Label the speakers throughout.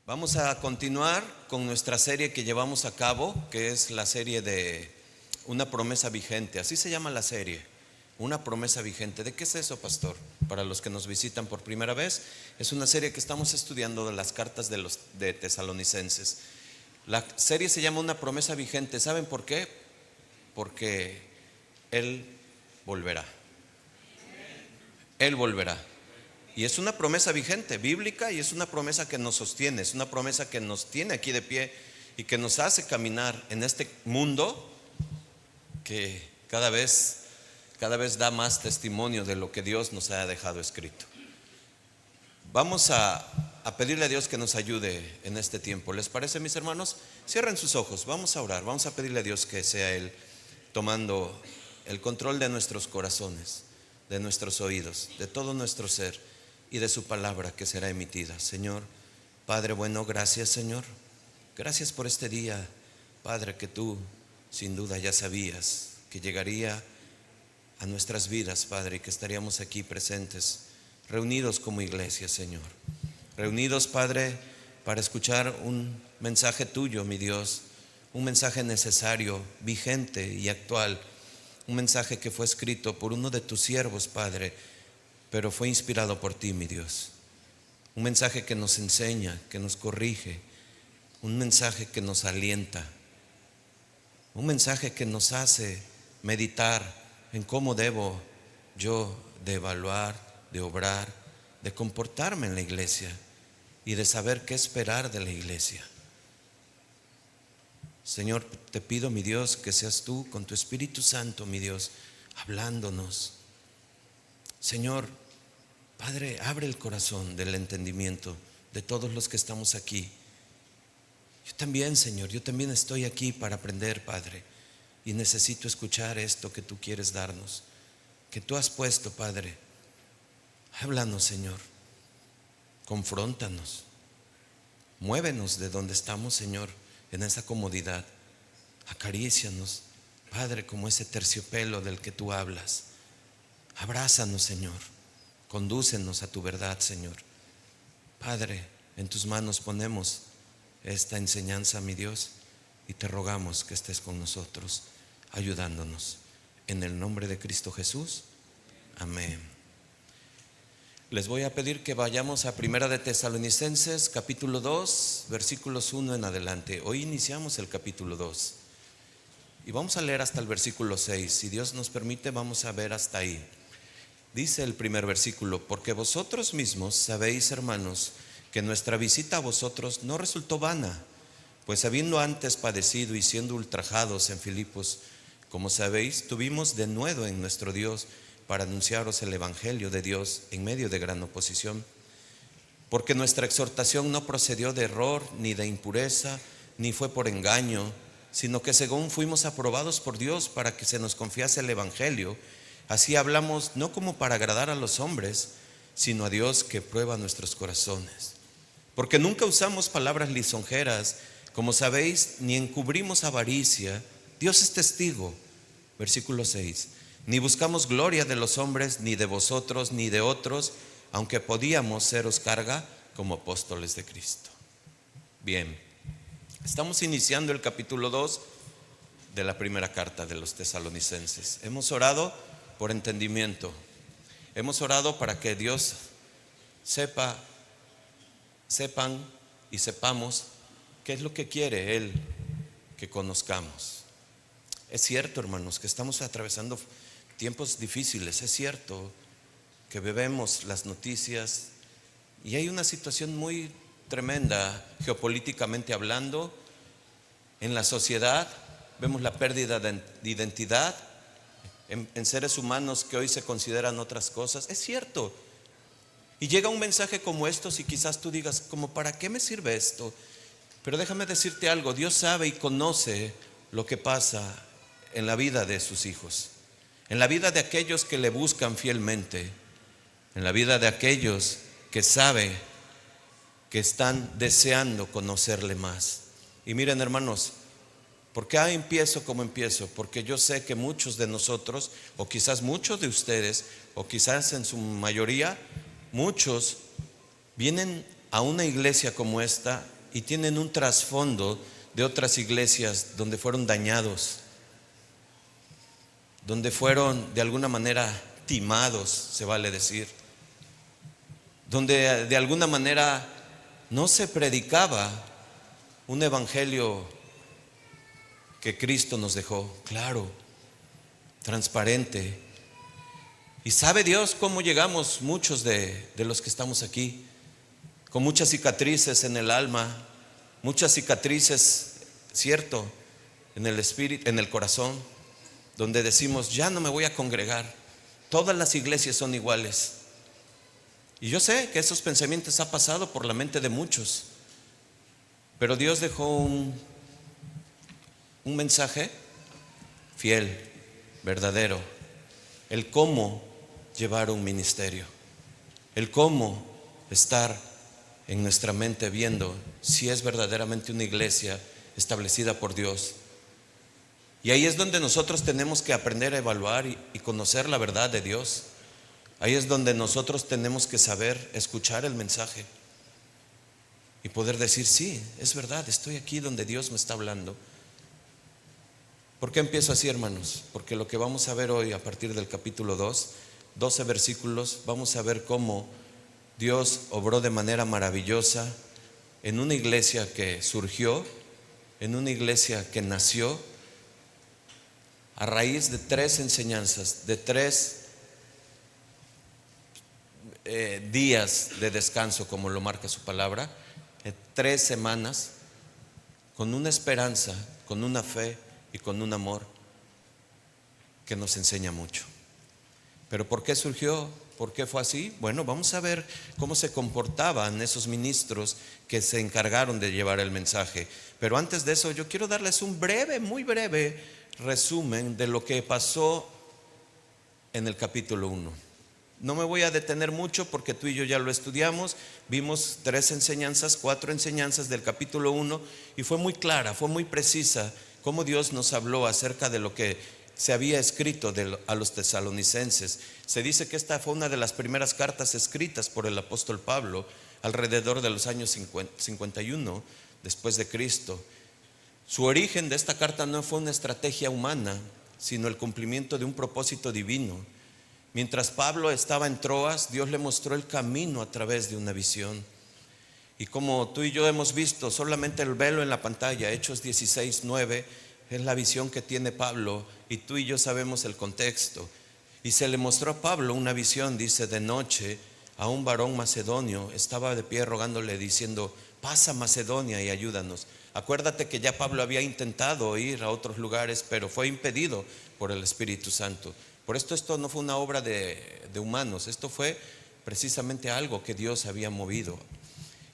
Speaker 1: Vamos a continuar con nuestra serie que llevamos a cabo, que es la serie de Una promesa vigente. Así se llama la serie, Una promesa vigente. ¿De qué es eso, pastor? Para los que nos visitan por primera vez, es una serie que estamos estudiando de las cartas de Tesalonicenses. La serie se llama Una promesa vigente. ¿Saben por qué? Porque Él volverá. Él volverá. Y es una promesa vigente, bíblica, y es una promesa que nos sostiene, es una promesa que nos tiene aquí de pie y que nos hace caminar en este mundo que cada vez da más testimonio de lo que Dios nos ha dejado escrito. Vamos a pedirle a Dios que nos ayude en este tiempo. ¿Les parece, mis hermanos? Cierren sus ojos, vamos a orar, vamos a pedirle a Dios que sea Él tomando el control de nuestros corazones, de nuestros oídos, de todo nuestro ser y de su palabra que será emitida. Señor, Padre bueno, gracias, Señor. Gracias por este día, Padre, que tú sin duda ya sabías que llegaría a nuestras vidas, Padre, y que estaríamos aquí presentes, reunidos como iglesia, Señor. Reunidos, Padre, para escuchar un mensaje tuyo, mi Dios, un mensaje necesario, vigente y actual, un mensaje que fue escrito por uno de tus siervos, Padre, pero fue inspirado por ti, mi Dios. Un mensaje que nos enseña, que nos corrige, un mensaje que nos alienta, un mensaje que nos hace meditar en cómo debo yo de evaluar, de obrar, de comportarme en la iglesia y de saber qué esperar de la iglesia. Señor, te pido, mi Dios, que seas tú con tu Espíritu Santo, mi Dios, hablándonos. Señor, Padre, abre el corazón del entendimiento de todos los que estamos aquí. Yo también, Señor, yo también estoy aquí para aprender, Padre, y necesito escuchar esto que tú quieres darnos, que tú has puesto, Padre. Háblanos, Señor, confróntanos, muévenos de donde estamos, Señor, en esa comodidad. Acarícianos, Padre, como ese terciopelo del que tú hablas. Abrázanos, Señor. Condúcenos a tu verdad, Señor. Padre, en tus manos ponemos esta enseñanza, mi Dios, y te rogamos que estés con nosotros, ayudándonos. En el nombre de Cristo Jesús, amén. Les voy a pedir que vayamos a Primera de Tesalonicenses, capítulo 2, versículos 1 en adelante. Hoy iniciamos el capítulo 2 y vamos a leer hasta el versículo 6. Si Dios nos permite, vamos a ver hasta ahí. Dice el primer versículo: porque vosotros mismos sabéis, hermanos, que nuestra visita a vosotros no resultó vana, pues habiendo antes padecido y siendo ultrajados en Filipos, como sabéis, tuvimos denuedo en nuestro Dios para anunciaros el evangelio de Dios en medio de gran oposición. Porque nuestra exhortación no procedió de error, ni de impureza, ni fue por engaño, sino que según fuimos aprobados por Dios para que se nos confiase el evangelio, así hablamos no como para agradar a los hombres, sino a Dios que prueba nuestros corazones. Porque nunca usamos palabras lisonjeras, como sabéis, ni encubrimos avaricia. Dios es testigo. Versículo 6. Ni buscamos gloria de los hombres, ni de vosotros, ni de otros, aunque podíamos seros carga como apóstoles de Cristo. Bien, estamos iniciando el capítulo 2 de la primera carta de los Tesalonicenses. Hemos orado por entendimiento. Hemos orado para que Dios sepan y sepamos qué es lo que quiere Él que conozcamos. Es cierto, hermanos, que estamos atravesando tiempos difíciles. Es cierto que vemos las noticias y hay una situación muy tremenda geopolíticamente hablando en la sociedad. Vemos la pérdida de identidad en seres humanos que hoy se consideran otras cosas. Es cierto. Y llega un mensaje como estos y quizás tú digas, ¿como para qué me sirve esto? Pero déjame decirte algo, Dios sabe y conoce lo que pasa en la vida de sus hijos, en la vida de aquellos que le buscan fielmente, en la vida de aquellos que sabe que están deseando conocerle más. Y miren, hermanos, ¿por qué empiezo como empiezo? Porque yo sé que muchos de nosotros, o quizás muchos de ustedes, o quizás en su mayoría, muchos vienen a una iglesia como esta y tienen un trasfondo de otras iglesias donde fueron dañados, donde fueron de alguna manera timados, se vale decir, donde de alguna manera no se predicaba un evangelio que Cristo nos dejó, claro, transparente. Y sabe Dios cómo llegamos muchos de los que estamos aquí, con muchas cicatrices en el alma, muchas cicatrices, cierto, en el espíritu, en el corazón, donde decimos, ya no me voy a congregar, todas las iglesias son iguales. Y yo sé que esos pensamientos han pasado por la mente de muchos, pero Dios dejó un mensaje fiel, verdadero, el cómo llevar un ministerio, el cómo estar en nuestra mente viendo si es verdaderamente una iglesia establecida por Dios. Y ahí es donde nosotros tenemos que aprender a evaluar y conocer la verdad de Dios. Ahí es donde nosotros tenemos que saber escuchar el mensaje y poder decir, sí, es verdad, estoy aquí donde Dios me está hablando. ¿Por qué empiezo así, hermanos? Porque lo que vamos a ver hoy a partir del capítulo 2, 12 versículos, vamos a ver cómo Dios obró de manera maravillosa en una iglesia que surgió, en una iglesia que nació a raíz de 3 enseñanzas, de 3 días de descanso, como lo marca su palabra, 3 semanas, con una esperanza, con una fe y con un amor que nos enseña mucho. ¿Pero por qué surgió? ¿Por qué fue así? Bueno, vamos a ver cómo se comportaban esos ministros que se encargaron de llevar el mensaje. Pero antes de eso, yo quiero darles un breve, muy breve resumen de lo que pasó en el capítulo 1. No me voy a detener mucho porque tú y yo ya lo estudiamos, vimos 3 enseñanzas, 4 enseñanzas del capítulo 1 y fue muy clara, fue muy precisa cómo Dios nos habló acerca de lo que se había escrito a los tesalonicenses. Se dice que esta fue una de las primeras cartas escritas por el apóstol Pablo alrededor de los años 51 después de Cristo. Su origen de esta carta no fue una estrategia humana, sino el cumplimiento de un propósito divino. Mientras Pablo estaba en Troas, Dios le mostró el camino a través de una visión. Y como tú y yo hemos visto, solamente el velo en la pantalla, Hechos 16:9, es la visión que tiene Pablo, y tú y yo sabemos el contexto. Y se le mostró a Pablo una visión, dice, de noche a un varón macedonio, estaba de pie rogándole, diciendo, pasa Macedonia y ayúdanos. Acuérdate que ya Pablo había intentado ir a otros lugares, pero fue impedido por el Espíritu Santo. Por esto no fue una obra de humanos, esto fue precisamente algo que Dios había movido.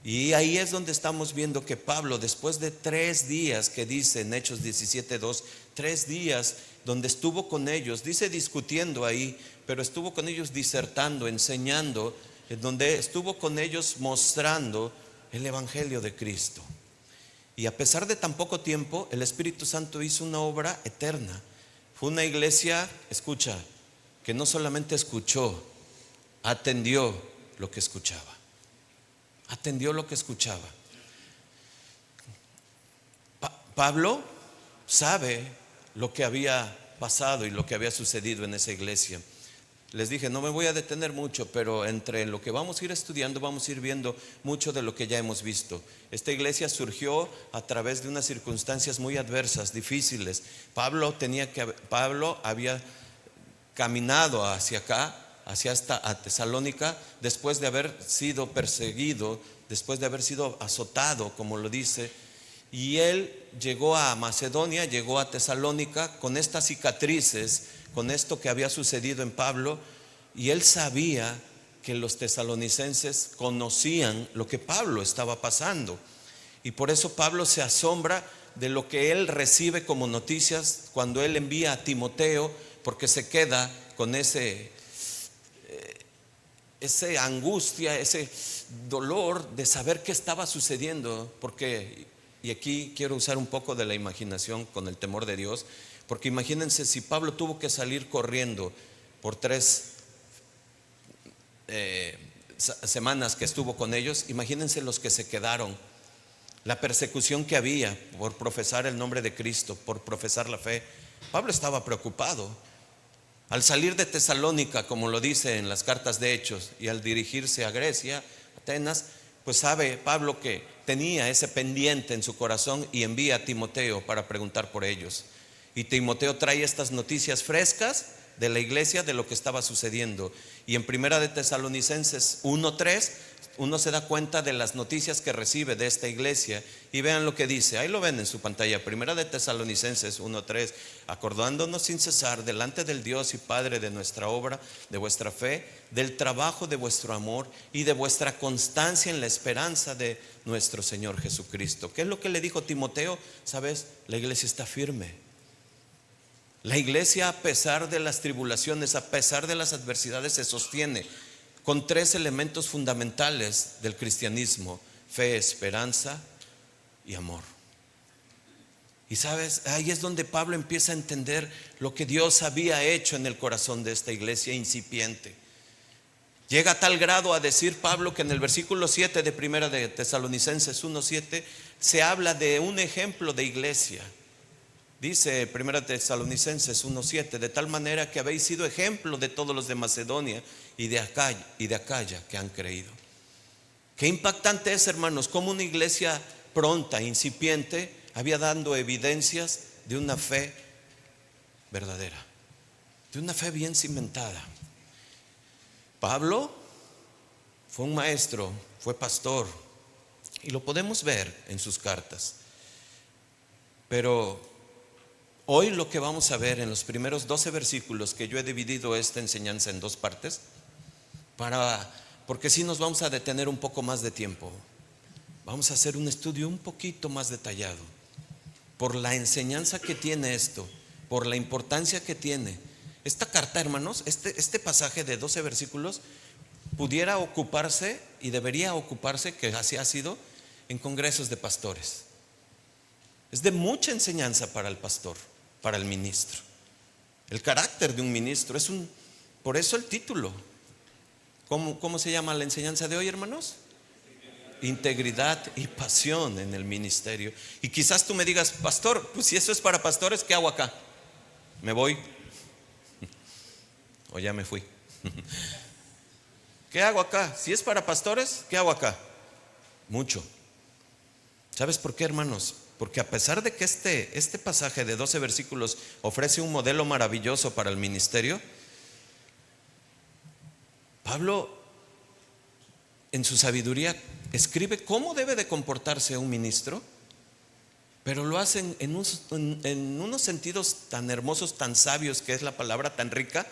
Speaker 1: Y ahí es donde estamos viendo que Pablo, después de 3 días, que dice en Hechos 17:2, 3 días donde estuvo con ellos, dice discutiendo ahí, pero estuvo con ellos disertando, enseñando, donde estuvo con ellos mostrando el Evangelio de Cristo. Y a pesar de tan poco tiempo, el Espíritu Santo hizo una obra eterna. Fue una iglesia, escucha, que no solamente escuchó, atendió lo que escuchaba. Atendió lo que escuchaba. Pablo sabe lo que había pasado y lo que había sucedido en esa iglesia. Les dije, no me voy a detener mucho, pero entre lo que vamos a ir estudiando, vamos a ir viendo mucho de lo que ya hemos visto. Esta iglesia surgió a través de unas circunstancias muy adversas, difíciles. Pablo había caminado hacia acá, hacia a Tesalónica, después de haber sido perseguido, después de haber sido azotado, como lo dice, y él llegó a Macedonia, llegó a Tesalónica con estas cicatrices, con esto que había sucedido en Pablo, y él sabía que los tesalonicenses conocían lo que Pablo estaba pasando, y por eso Pablo se asombra de lo que él recibe como noticias cuando él envía a Timoteo, porque se queda con esa angustia, ese dolor de saber qué estaba sucediendo, porque, y aquí quiero usar un poco de la imaginación con el temor de Dios, porque imagínense si Pablo tuvo que salir corriendo por 3 semanas que estuvo con ellos, imagínense los que se quedaron, la persecución que había por profesar el nombre de Cristo, por profesar la fe. Pablo estaba preocupado. Al salir de Tesalónica, como lo dice en las cartas de Hechos, y al dirigirse a Grecia, Atenas, pues sabe Pablo que tenía ese pendiente en su corazón y envía a Timoteo para preguntar por ellos. Y Timoteo trae estas noticias frescas de la iglesia, de lo que estaba sucediendo. Y en Primera de Tesalonicenses 1:3 uno se da cuenta de las noticias que recibe de esta iglesia. Y vean lo que dice, ahí lo ven en su pantalla, Primera de Tesalonicenses 1:3: acordándonos sin cesar delante del Dios y Padre de nuestra obra, de vuestra fe, del trabajo de vuestro amor y de vuestra constancia en la esperanza de nuestro Señor Jesucristo. ¿Qué es lo que le dijo Timoteo? ¿Sabes? La iglesia está firme. La iglesia, a pesar de las tribulaciones, a pesar de las adversidades, se sostiene con tres elementos fundamentales del cristianismo: fe, esperanza y amor. Y sabes, ahí es donde Pablo empieza a entender lo que Dios había hecho en el corazón de esta iglesia incipiente. Llega a tal grado a decir Pablo que en el versículo 7 de Primera de Tesalonicenses 1:7 se habla de un ejemplo de iglesia. Dice Primera Tesalonicenses 1:7: de tal manera que habéis sido ejemplo de todos los de Macedonia y de Acaya que han creído. Qué impactante es, hermanos, cómo una iglesia pronta, incipiente, había dando evidencias de una fe verdadera, de una fe bien cimentada. Pablo fue un maestro, fue pastor, y lo podemos ver en sus cartas. Pero hoy lo que vamos a ver en los primeros 12 versículos, que yo he dividido esta enseñanza en dos partes, porque si nos vamos a detener un poco más de tiempo, vamos a hacer un estudio un poquito más detallado, por la enseñanza que tiene esto, por la importancia que tiene. Esta carta, hermanos, este pasaje de 12 versículos pudiera ocuparse y debería ocuparse, que así ha sido, en congresos de pastores. Es de mucha enseñanza para el pastor, para el ministro. El carácter de un ministro es por eso el título. ¿Cómo se llama la enseñanza de hoy, hermanos? Integridad y pasión en el ministerio. Y quizás tú me digas: pastor, pues si eso es para pastores, ¿qué hago acá? ¿Me voy? ¿O ya me fui? ¿Qué hago acá? Si es para pastores, ¿qué hago acá? Mucho. ¿Sabes por qué, hermanos? Porque a pesar de que este pasaje de 12 versículos ofrece un modelo maravilloso para el ministerio, Pablo en su sabiduría escribe cómo debe de comportarse un ministro, pero lo hacen en unos sentidos tan hermosos, tan sabios, que es la palabra tan rica,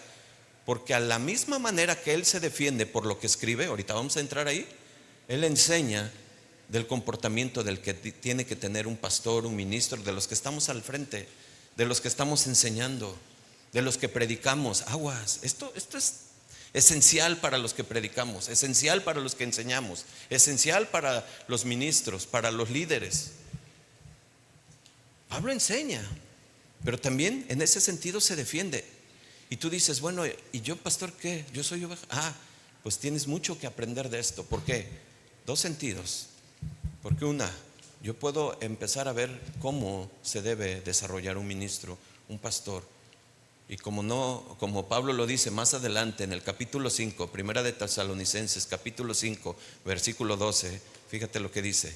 Speaker 1: porque a la misma manera que él se defiende por lo que escribe, ahorita vamos a entrar ahí, él enseña del comportamiento del que tiene que tener un pastor, un ministro, de los que estamos al frente, de los que estamos enseñando, de los que predicamos. Aguas, esto es esencial para los que predicamos, esencial para los que enseñamos, esencial para los ministros, para los líderes. Pablo enseña, pero también en ese sentido se defiende. Y tú dices: bueno, ¿y yo, pastor, qué? Yo soy oveja. Pues tienes mucho que aprender de esto. ¿Por qué? Dos sentidos. Porque yo puedo empezar a ver cómo se debe desarrollar un ministro, un pastor. Y como Pablo lo dice más adelante en el capítulo 5, Primera de Tesalonicenses, capítulo 5, versículo 12, fíjate lo que dice.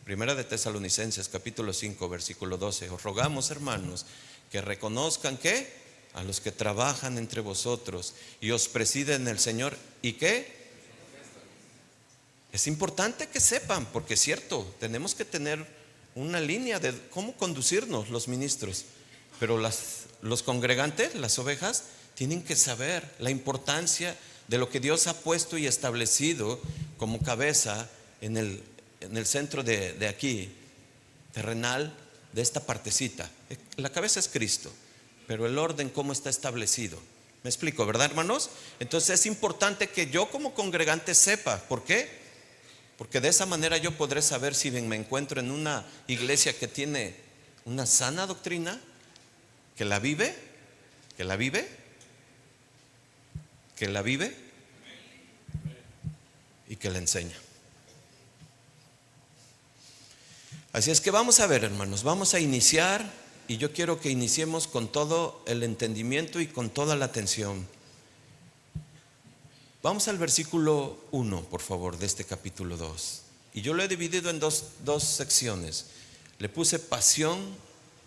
Speaker 1: Primera de Tesalonicenses, capítulo 5, versículo 12: os rogamos, hermanos, que reconozcan que a los que trabajan entre vosotros y os presiden el Señor, y que es importante que sepan, porque es cierto, tenemos que tener una línea de cómo conducirnos los ministros, pero los congregantes, las ovejas, tienen que saber la importancia de lo que Dios ha puesto y establecido como cabeza en el centro de aquí, terrenal, de esta partecita. La cabeza es Cristo, pero el orden cómo está establecido. ¿Me explico, verdad, hermanos? Entonces es importante que yo como congregante sepa. ¿Por qué? Porque de esa manera yo podré saber si me encuentro en una iglesia que tiene una sana doctrina, que la vive, y que la enseña. Así es que vamos a ver, hermanos, vamos a iniciar, y yo quiero que iniciemos con todo el entendimiento y con toda la atención. Vamos al versículo 1, por favor, de este capítulo 2. Y yo lo he dividido en dos secciones. Le puse pasión,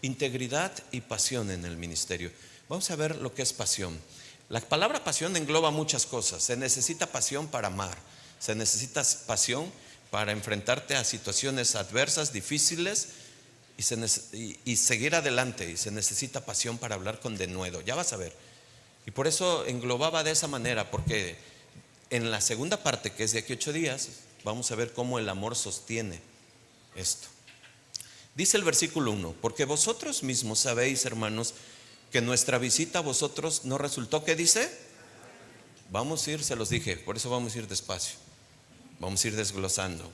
Speaker 1: integridad y pasión en el ministerio. Vamos a ver lo que es pasión. La palabra pasión engloba muchas cosas. Se necesita pasión para amar. Se necesita pasión para enfrentarte a situaciones adversas, difíciles, y seguir adelante. Y se necesita pasión para hablar con denuedo. Ya vas a ver. Y por eso englobaba de esa manera, porque en la segunda parte, que es de aquí 8 días, vamos a ver cómo el amor sostiene esto. Dice el versículo 1: porque vosotros mismos sabéis, hermanos, que nuestra visita a vosotros no resultó, ¿qué dice? Vamos a ir, se los dije, por eso vamos a ir despacio. Vamos a ir desglosando.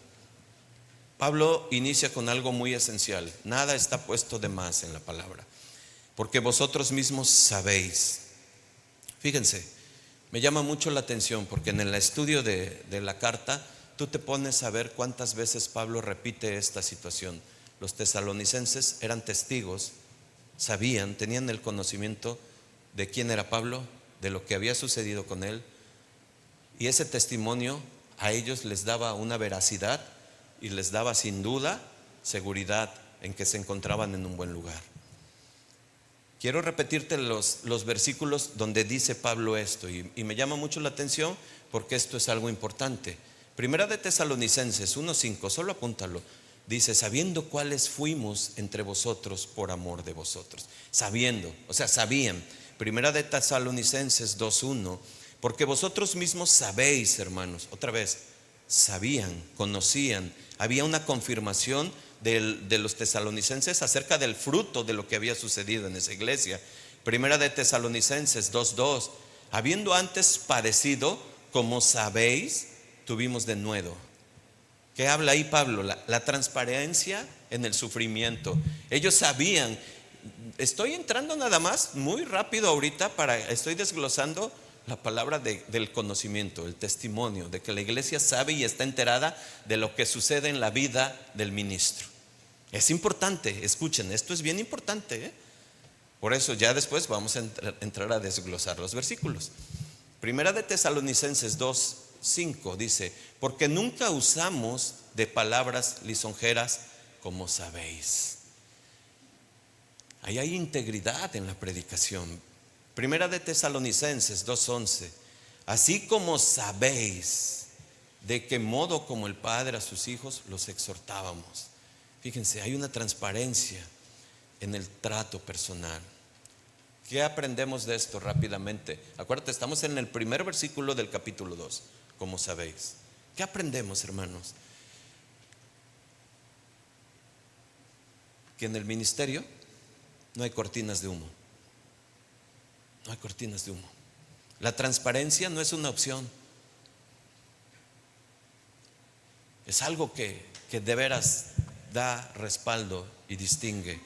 Speaker 1: Pablo inicia con algo muy esencial. Nada está puesto de más en la palabra. Porque vosotros mismos sabéis. Fíjense, me llama mucho la atención porque en el estudio de la carta tú te pones a ver cuántas veces Pablo repite esta situación. Los tesalonicenses eran testigos, sabían, tenían el conocimiento de quién era Pablo, de lo que había sucedido con él, y ese testimonio a ellos les daba una veracidad y les daba sin duda seguridad en que se encontraban en un buen lugar. Quiero repetirte los versículos donde dice Pablo esto, y me llama mucho la atención porque esto es algo importante. Primera de Tesalonicenses 1:5, solo apúntalo. Dice: sabiendo cuáles fuimos entre vosotros por amor de vosotros. Sabiendo, o sea, sabían. Primera de Tesalonicenses 2:1, porque vosotros mismos sabéis, hermanos, otra vez, sabían, conocían, había una confirmación de los tesalonicenses acerca del fruto de lo que había sucedido en esa iglesia. Primera de Tesalonicenses 2:2, habiendo antes padecido, como sabéis, tuvimos denuedo. ¿Qué habla ahí Pablo? La transparencia en el sufrimiento. Ellos sabían. Estoy entrando nada más muy rápido ahorita estoy desglosando la palabra del conocimiento, el testimonio, de que la iglesia sabe y está enterada de lo que sucede en la vida del ministro. Es importante, escuchen, esto es bien importante, ¿eh? Por eso ya después vamos a entrar a desglosar los versículos. Primera de Tesalonicenses 2:5 dice: porque nunca usamos de palabras lisonjeras, como sabéis. Ahí hay integridad en la predicación. Primera de Tesalonicenses 2:11, así como sabéis de qué modo como el Padre a sus hijos los exhortábamos. Fíjense, hay una transparencia en el trato personal. ¿Qué aprendemos de esto rápidamente? Acuérdate, estamos en el primer versículo del capítulo 2, como sabéis. ¿Qué aprendemos, hermanos? Que en el ministerio no hay cortinas de humo. No hay cortinas de humo. La transparencia no es una opción. Es algo que de veras da respaldo y distingue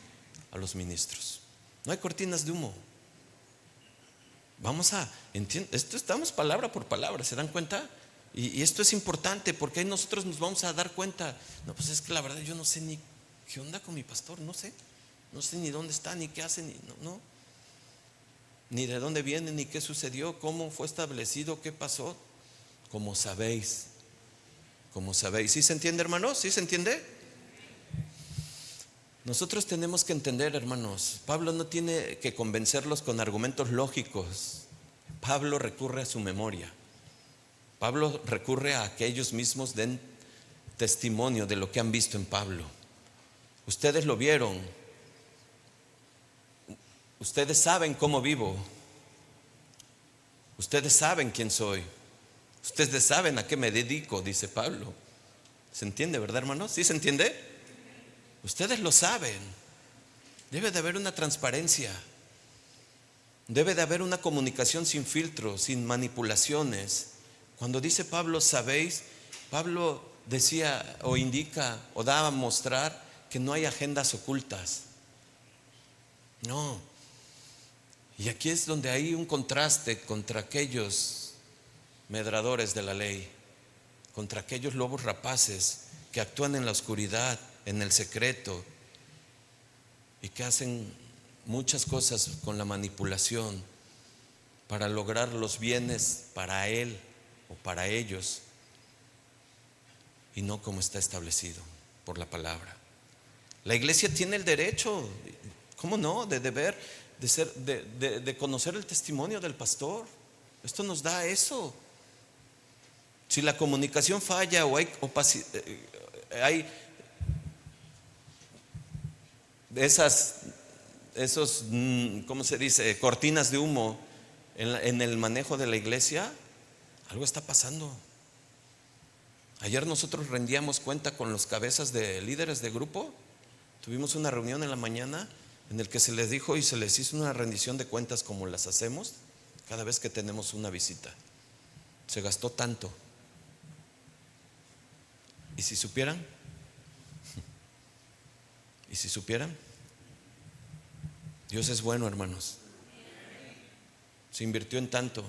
Speaker 1: a los ministros. No hay cortinas de humo. Vamos a entender, esto estamos palabra por palabra, ¿se dan cuenta? Y esto es importante porque ahí nosotros nos vamos a dar cuenta. No, pues es que la verdad yo no sé ni qué onda con mi pastor, no sé ni dónde está, ni qué hace, ni de dónde viene, ni qué sucedió, cómo fue establecido, qué pasó. Como sabéis. ¿Sí se entiende, hermanos? ¿Sí se entiende? Nosotros tenemos que entender, hermanos, Pablo no tiene que convencerlos con argumentos lógicos. Pablo recurre a su memoria. Pablo recurre a que ellos mismos den testimonio de lo que han visto en Pablo. Ustedes lo vieron. Ustedes saben cómo vivo. Ustedes saben quién soy. Ustedes saben a qué me dedico, dice Pablo. ¿Se entiende, verdad, hermanos? ¿Sí se entiende? Ustedes lo saben. Debe de haber una transparencia. Debe de haber una comunicación sin filtro, sin manipulaciones. Cuando dice Pablo, sabéis, Pablo decía o indica o da a mostrar que no hay agendas ocultas. No. Y aquí es donde hay un contraste contra aquellos medradores de la ley, contra aquellos lobos rapaces que actúan en la oscuridad, en el secreto y que hacen muchas cosas con la manipulación para lograr los bienes para él o para ellos, y no como está establecido por la palabra. La iglesia tiene el derecho, ¿cómo no?, de conocer el testimonio del pastor. Esto nos da eso. Si la comunicación falla o hay esos, ¿cómo se dice?, cortinas de humo en el manejo de la iglesia, algo está pasando. Ayer nosotros rendíamos cuenta con los cabezas de líderes de grupo. Tuvimos una reunión en la mañana en el que se les dijo y se les hizo una rendición de cuentas como las hacemos cada vez que tenemos una visita. Se gastó tanto. ¿Y si supieran? ¿Y si supieran? Dios es bueno, hermanos. Se invirtió en tanto.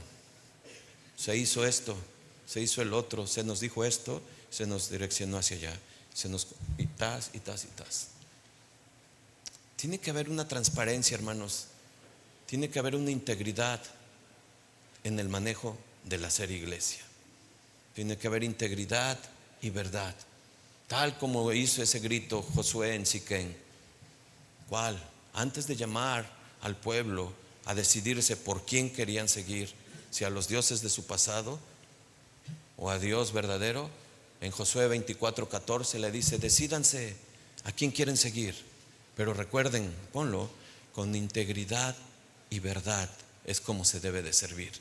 Speaker 1: Se hizo esto, se hizo el otro, se nos dijo esto, se nos direccionó hacia allá, y tas. Tiene que haber una transparencia, hermanos. Tiene que haber una integridad en el manejo del hacer iglesia. Tiene que haber integridad y verdad, tal como hizo ese grito Josué en Siquén. ¿Cuál? Antes de llamar al pueblo a decidirse por quién querían seguir, si a los dioses de su pasado o a Dios verdadero, en Josué 24:14 le dice: decídanse a quién quieren seguir, pero recuerden, ponlo, con integridad y verdad es como se debe de servir.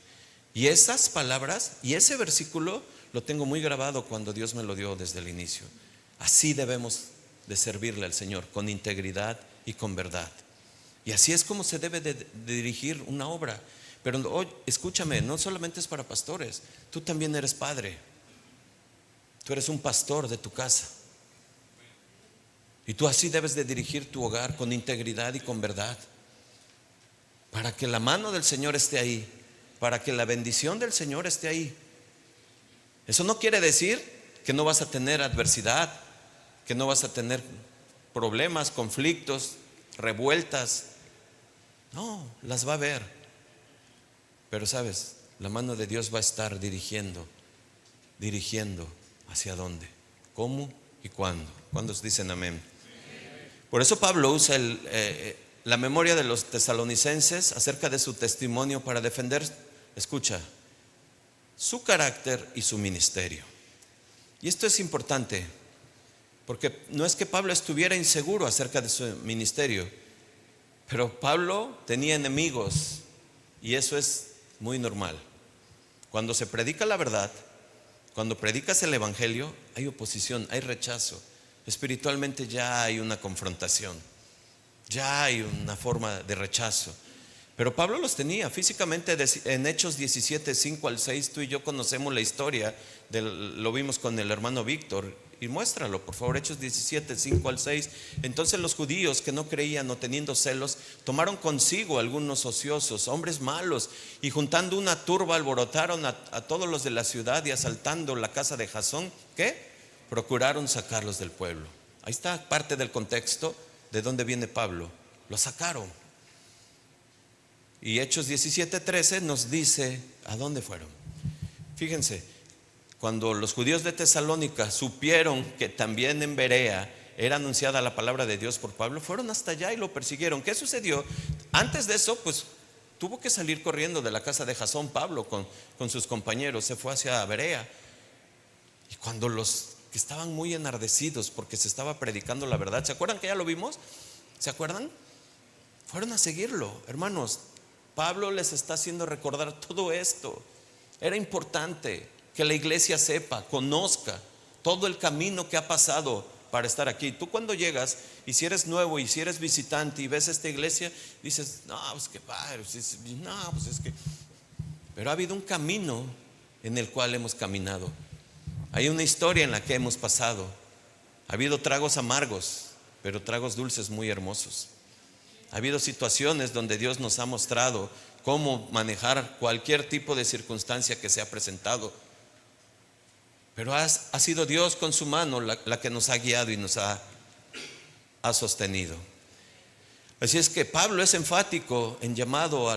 Speaker 1: Y esas palabras y ese versículo lo tengo muy grabado cuando Dios me lo dio desde el inicio. Así debemos de servirle al Señor, con integridad y con verdad. Y así es como se debe de dirigir una obra. Pero hoy, escúchame, no solamente es para pastores, tú también eres padre. Tú eres un pastor de tu casa. Y tú así debes de dirigir tu hogar, con integridad y con verdad, para que la mano del Señor esté ahí, para que la bendición del Señor esté ahí. Eso no quiere decir que no vas a tener adversidad, que no vas a tener problemas, conflictos, revueltas. No, las va a haber. Pero sabes, la mano de Dios va a estar dirigiendo hacia dónde, cómo y cuándo. ¿Cuántos dicen amén? Por eso Pablo usa la memoria de los tesalonicenses acerca de su testimonio para defender, escucha, su carácter y su ministerio. Y esto es importante, porque no es que Pablo estuviera inseguro acerca de su ministerio, pero Pablo tenía enemigos, y eso es muy normal. Cuando se predica la verdad, cuando predicas el evangelio, hay oposición, hay rechazo. Espiritualmente ya hay una confrontación, ya hay una forma de rechazo. Pero Pablo los tenía físicamente. En Hechos 17:5-6, tú y yo conocemos la historia, lo vimos con el hermano Víctor. Y muéstralo, por favor, Hechos 17:5-6. Entonces los judíos que no creían o teniendo celos, tomaron consigo algunos ociosos, hombres malos, y juntando una turba alborotaron a todos los de la ciudad, y asaltando la casa de Jasón, ¿qué? Procuraron sacarlos del pueblo. Ahí está parte del contexto de dónde viene Pablo. Lo sacaron. Y Hechos 17:13 nos dice a dónde fueron. Fíjense, cuando los judíos de Tesalónica supieron que también en Berea era anunciada la palabra de Dios por Pablo, fueron hasta allá y lo persiguieron. ¿Qué sucedió? Antes de eso, pues tuvo que salir corriendo de la casa de Jasón Pablo con sus compañeros. Se fue hacia Berea. Y cuando los que estaban muy enardecidos porque se estaba predicando la verdad, ¿se acuerdan que ya lo vimos? ¿Se acuerdan? Fueron a seguirlo. Hermanos, Pablo les está haciendo recordar todo esto. Era importante que la iglesia sepa, conozca todo el camino que ha pasado para estar aquí. Tú cuando llegas, y si eres nuevo y si eres visitante y ves esta iglesia, dices: no, pues qué padre, no, pues es que... Pero ha habido un camino en el cual hemos caminado. Hay una historia en la que hemos pasado. Ha habido tragos amargos, pero tragos dulces muy hermosos. Ha habido situaciones donde Dios nos ha mostrado cómo manejar cualquier tipo de circunstancia que se ha presentado. Pero ha sido Dios con su mano la que nos ha guiado y nos ha ha sostenido. Así es que Pablo es enfático en el llamado a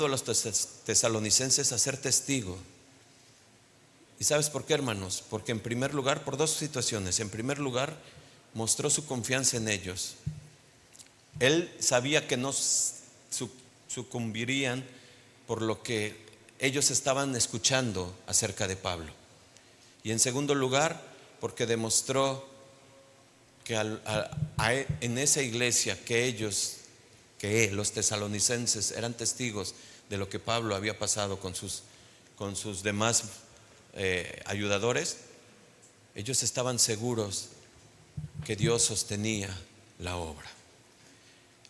Speaker 1: los tesalonicenses a ser testigo. ¿Y sabes por qué, hermanos? Porque en primer lugar, por dos situaciones. En primer lugar, mostró su confianza en ellos. Él sabía que no sucumbirían por lo que ellos estaban escuchando acerca de Pablo. Y en segundo lugar, porque demostró que en esa iglesia que los tesalonicenses eran testigos de lo que Pablo había pasado con sus demás ayudadores, ellos estaban seguros que Dios sostenía la obra.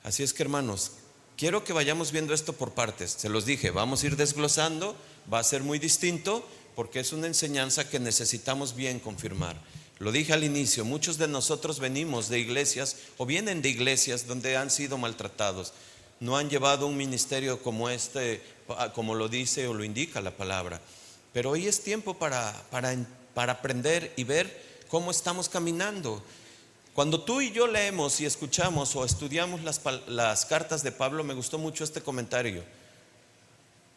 Speaker 1: Así es que, hermanos, quiero que vayamos viendo esto por partes. Se los dije, vamos a ir desglosando, va a ser muy distinto porque es una enseñanza que necesitamos bien confirmar. Lo dije al inicio, muchos de nosotros venimos de iglesias o vienen de iglesias donde han sido maltratados. No han llevado un ministerio como este, como lo dice o lo indica la palabra. Pero hoy es tiempo para aprender y ver cómo estamos caminando. Cuando tú y yo leemos y escuchamos o estudiamos las cartas de Pablo, me gustó mucho este comentario.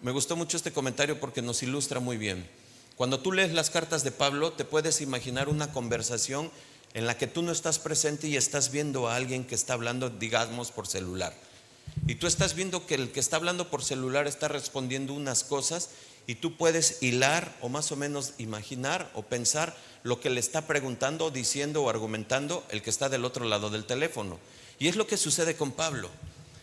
Speaker 1: Me gustó mucho este comentario porque nos ilustra muy bien. Cuando tú lees las cartas de Pablo, te puedes imaginar una conversación en la que tú no estás presente y estás viendo a alguien que está hablando, digamos, por celular. Y tú estás viendo que el que está hablando por celular está respondiendo unas cosas y tú puedes hilar o más o menos imaginar o pensar lo que le está preguntando, diciendo o argumentando el que está del otro lado del teléfono. Y es lo que sucede con Pablo.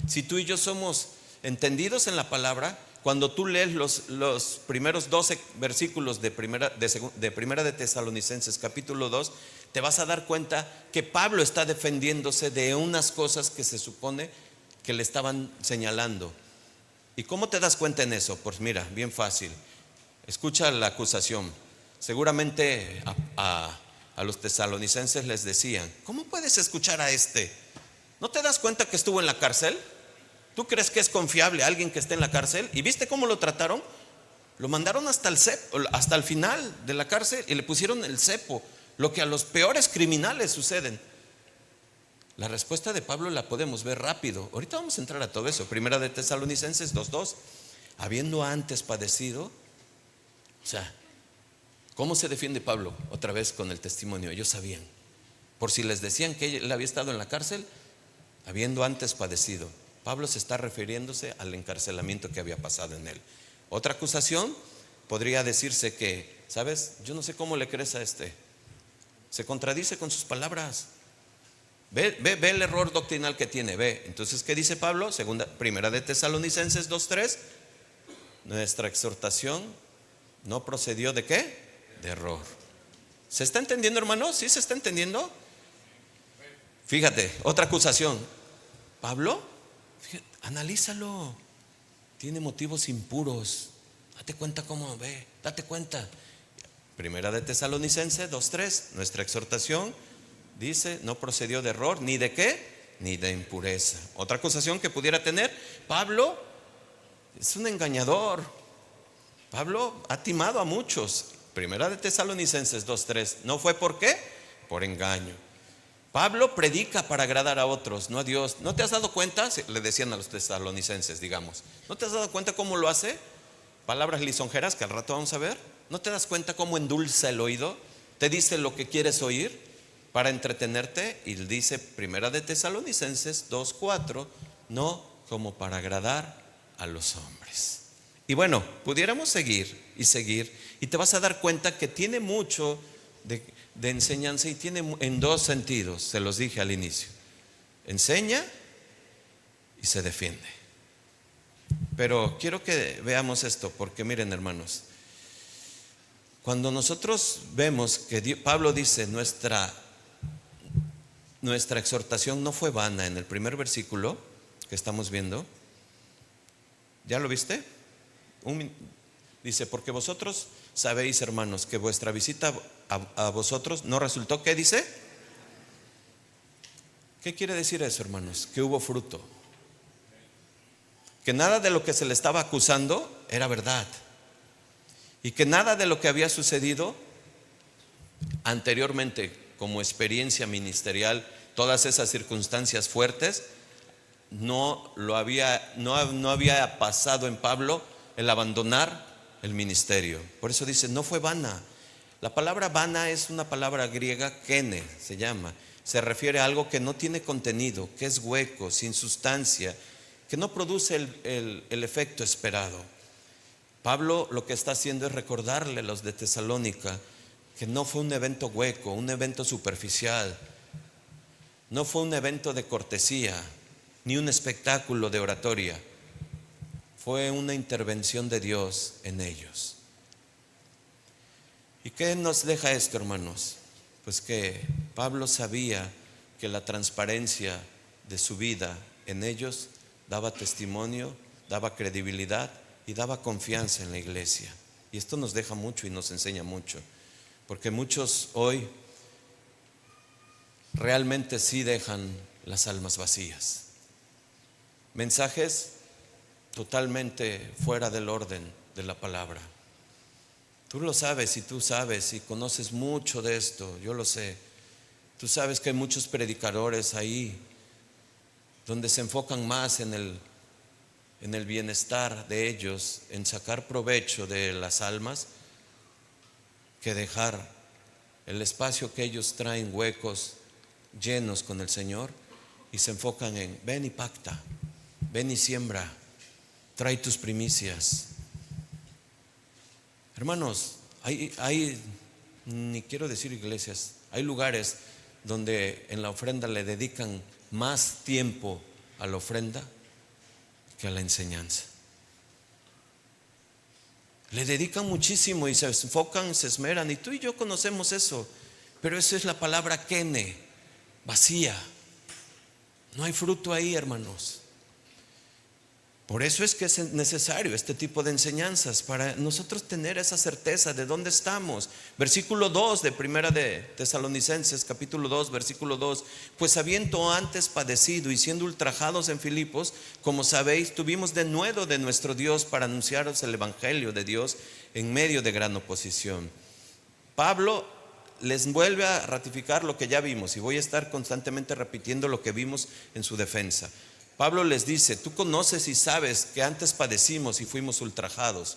Speaker 1: Si tú y yo somos entendidos en la palabra, cuando tú lees los primeros 12 versículos de primera de Tesalonicenses capítulo 2, te vas a dar cuenta que Pablo está defendiéndose de unas cosas que se supone que le estaban señalando. ¿Y cómo te das cuenta en eso? Pues mira, bien fácil. Escucha la acusación. Seguramente a los tesalonicenses les decían: ¿cómo puedes escuchar a este? ¿No te das cuenta que estuvo en la cárcel? ¿Tú crees que es confiable alguien que esté en la cárcel? ¿Y viste cómo lo trataron? Lo mandaron hasta el final de la cárcel y le pusieron el cepo, lo que a los peores criminales suceden. La respuesta de Pablo la podemos ver rápido. Ahorita vamos a entrar a todo eso. Primera de Tesalonicenses 2:2. Habiendo antes padecido. O sea, ¿cómo se defiende Pablo? Otra vez con el testimonio. Ellos sabían. Por si les decían que él había estado en la cárcel, habiendo antes padecido. Pablo se está refiriéndose al encarcelamiento que había pasado en él. Otra acusación podría decirse que, ¿sabes? Yo no sé cómo le crees a este. Se contradice con sus palabras. Ve el error doctrinal que tiene. Ve. Entonces, ¿qué dice Pablo? Primera de Tesalonicenses 2:3. Nuestra exhortación no procedió ¿de qué? De error. ¿Se está entendiendo, hermano? ¿Sí se está entendiendo? Fíjate, otra acusación. Pablo, fíjate, analízalo. Tiene motivos impuros. Date cuenta cómo ve. Date cuenta. Primera de Tesalonicenses 2:3. Nuestra exhortación, dice, no procedió de error, ni de qué, ni de impureza. Otra acusación que pudiera tener: Pablo es un engañador. Pablo ha timado a muchos. Primera de Tesalonicenses 2:3. ¿No fue por qué? Por engaño. Pablo predica para agradar a otros, no a Dios. ¿No te has dado cuenta? Le decían a los tesalonicenses, digamos. ¿No te has dado cuenta cómo lo hace? Palabras lisonjeras que al rato vamos a ver. ¿No te das cuenta cómo endulza el oído? Te dice lo que quieres oír para entretenerte. Y dice Primera de Tesalonicenses 2:4, no como para agradar a los hombres. Y bueno, pudiéramos seguir y te vas a dar cuenta que tiene mucho de enseñanza y tiene en dos sentidos. Se los dije al inicio: enseña y se defiende. Pero quiero que veamos esto, porque miren, hermanos, cuando nosotros vemos que Pablo dice nuestra exhortación no fue vana, en el primer versículo que estamos viendo, ¿ya lo viste? Dice: porque vosotros sabéis, hermanos, que vuestra visita a vosotros no resultó, ¿qué dice? ¿Qué quiere decir eso, hermanos? Que hubo fruto, que nada de lo que se le estaba acusando era verdad, y que nada de lo que había sucedido anteriormente como experiencia ministerial todas esas circunstancias fuertes, no había pasado en Pablo el abandonar el ministerio. Por eso dice, no fue vana. La palabra vana es una palabra griega, kene se llama. Se refiere a algo que no tiene contenido, que es hueco, sin sustancia, que no produce el efecto esperado. Pablo lo que está haciendo es recordarle a los de Tesalónica que no fue un evento hueco, un evento superficial, no fue un evento de cortesía, ni un espectáculo de oratoria. Fue una intervención de Dios en ellos. ¿Y qué nos deja esto, hermanos? Pues que Pablo sabía que la transparencia de su vida en ellos daba testimonio, daba credibilidad y daba confianza en la iglesia. Y esto nos deja mucho y nos enseña mucho, porque muchos hoy realmente sí dejan las almas vacías. Mensajes totalmente fuera del orden de la palabra. Tú lo sabes y tú sabes y conoces mucho de esto, yo lo sé. Tú sabes que hay muchos predicadores ahí donde se enfocan más en el bienestar de ellos, en sacar provecho de las almas, que dejar el espacio que ellos traen huecos, llenos con el Señor, y se enfocan en ven y pacta, ven y siembra, trae tus primicias. Hermanos, hay, ni quiero decir iglesias, hay lugares donde en la ofrenda le dedican más tiempo a la ofrenda que a la enseñanza. Le dedican muchísimo y se enfocan, se esmeran, y tú y yo conocemos eso, pero eso es la palabra kene, vacía. No hay fruto ahí, hermanos. Por eso es que es necesario este tipo de enseñanzas, para nosotros tener esa certeza de dónde estamos. Versículo 2 de Primera de Tesalonicenses, capítulo 2, versículo 2. Pues habiendo antes padecido y siendo ultrajados en Filipos, como sabéis, tuvimos denuedo de nuestro Dios para anunciaros el evangelio de Dios en medio de gran oposición. Pablo les vuelve a ratificar lo que ya vimos, y voy a estar constantemente repitiendo lo que vimos en su defensa. Pablo les dice, tú conoces y sabes que antes padecimos y fuimos ultrajados.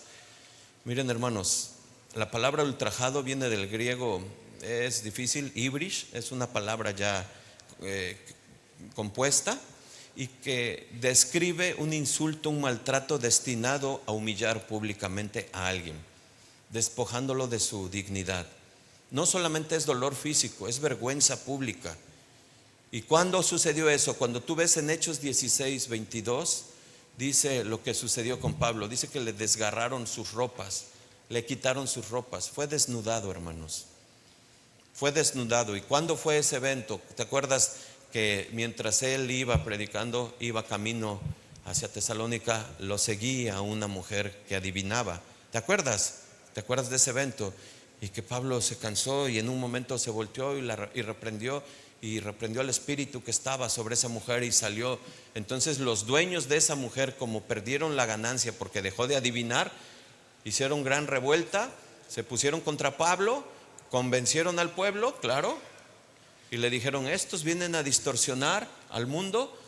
Speaker 1: Miren, hermanos, la palabra ultrajado viene del griego, es difícil, ibrish, es una palabra ya compuesta, y que describe un insulto, un maltrato destinado a humillar públicamente a alguien, despojándolo de su dignidad. No solamente es dolor físico, es vergüenza pública. ¿Y cuándo sucedió eso? Cuando tú ves en Hechos 16, 22, dice lo que sucedió con Pablo. Dice que le desgarraron sus ropas, le quitaron sus ropas. Fue desnudado, hermanos. Fue desnudado. ¿Y cuándo fue ese evento? ¿Te acuerdas que mientras él iba predicando, iba camino hacia Tesalónica, lo seguía una mujer que adivinaba? ¿Te acuerdas? ¿Te acuerdas de ese evento? Y que Pablo se cansó y en un momento se volteó y reprendió al espíritu que estaba sobre esa mujer y salió. Entonces los dueños de esa mujer, como perdieron la ganancia porque dejó de adivinar, hicieron gran revuelta, se pusieron contra Pablo, convencieron al pueblo, claro, y le dijeron, estos vienen a distorsionar al mundo.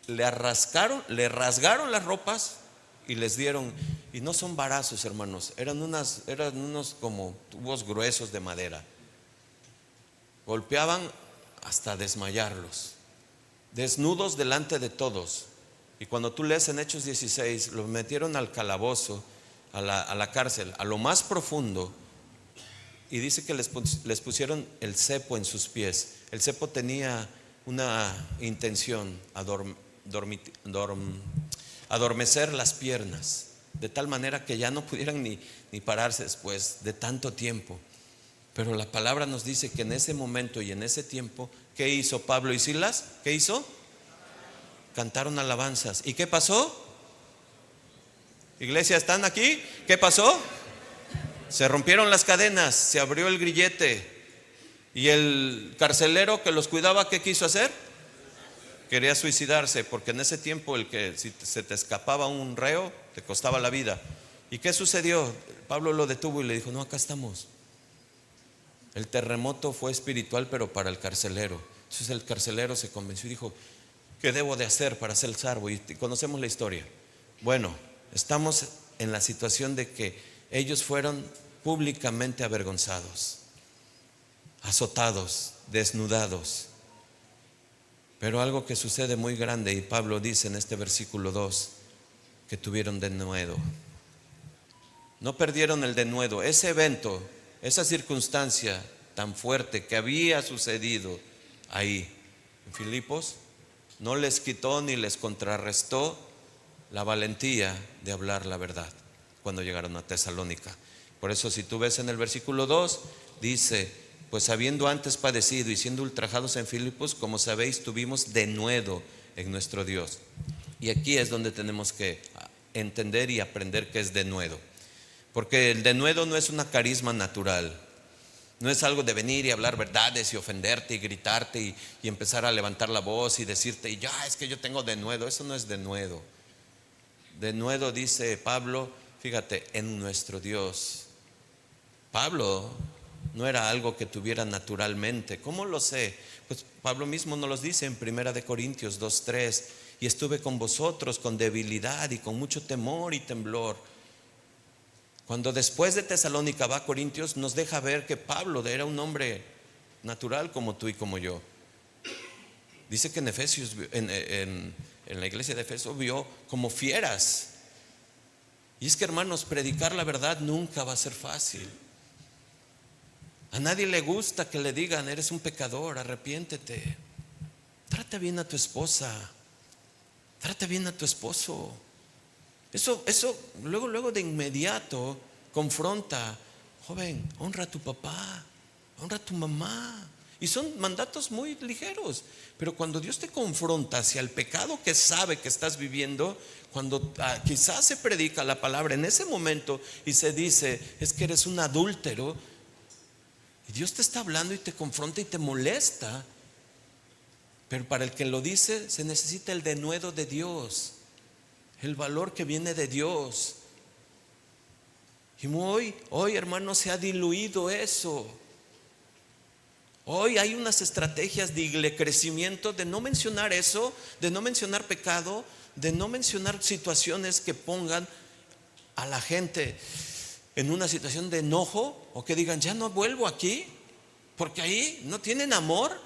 Speaker 1: Le rasgaron las ropas y les dieron, y no son varazos, hermanos, eran unos como tubos gruesos de madera. Golpeaban hasta desmayarlos, desnudos delante de todos. Y cuando tú lees en Hechos 16, los metieron al calabozo, a la cárcel, a lo más profundo, y dice que les pusieron el cepo en sus pies. El cepo tenía una intención, adormecer las piernas, de tal manera que ya no pudieran ni pararse después de tanto tiempo. Pero la palabra nos dice que en ese momento y en ese tiempo, ¿qué hizo Pablo y Silas? ¿Qué hizo? Cantaron alabanzas. ¿Y qué pasó? Iglesia, ¿están aquí? ¿Qué pasó? Se rompieron las cadenas, se abrió el grillete, y el carcelero que los cuidaba, ¿qué quiso hacer? Quería suicidarse, porque en ese tiempo el que si se te escapaba un reo te costaba la vida. ¿Y qué sucedió? Pablo lo detuvo y le dijo, no, acá estamos. El terremoto fue espiritual, pero para el carcelero. Entonces el carcelero se convenció y dijo: ¿qué debo de hacer para ser salvo? Y conocemos la historia. Bueno, estamos en la situación de que ellos fueron públicamente avergonzados, azotados, desnudados. Pero algo que sucede muy grande, y Pablo dice en este versículo 2, que tuvieron denuedo. No perdieron el denuedo. Ese evento, esa circunstancia tan fuerte que había sucedido ahí en Filipos, no les quitó ni les contrarrestó la valentía de hablar la verdad cuando llegaron a Tesalónica. Por eso, si tú ves en el versículo 2, dice: pues habiendo antes padecido y siendo ultrajados en Filipos, como sabéis, tuvimos denuedo en nuestro Dios. Y aquí es donde tenemos que entender y aprender qué es denuedo. Porque el denuedo no es una carisma natural. No es algo de venir y hablar verdades y ofenderte y gritarte y empezar a levantar la voz y decirte: y ya, es que yo tengo denuedo. Eso no es denuedo. Denuedo, dice Pablo, fíjate, en nuestro Dios. Pablo no era algo que tuviera naturalmente. ¿Cómo lo sé? Pues Pablo mismo nos los dice en 1 Corintios 2:3: y estuve con vosotros con debilidad y con mucho temor y temblor. Cuando después de Tesalónica va a Corintios, nos deja ver que Pablo era un hombre natural como tú y como yo. Dice que en Efesios, en la iglesia de Efeso, vio como fieras. Y es que, hermanos, predicar la verdad nunca va a ser fácil. A nadie le gusta que le digan: eres un pecador, arrepiéntete. Trata bien a tu esposa, trata bien a tu esposo. Eso luego de inmediato confronta: joven, honra a tu papá, honra a tu mamá. Y son mandatos muy ligeros. Pero cuando Dios te confronta hacia el pecado que sabe que estás viviendo, cuando quizás se predica la palabra en ese momento y se dice: es que eres un adúltero, y Dios te está hablando y te confronta y te molesta. Pero para el que lo dice se necesita el denuedo de Dios, el valor que viene de Dios. Y hoy, hermanos, se ha diluido eso. Hoy hay unas estrategias de crecimiento, de no mencionar eso, de no mencionar pecado, de no mencionar situaciones que pongan a la gente en una situación de enojo, o que digan: ya no vuelvo aquí, porque ahí no tienen amor,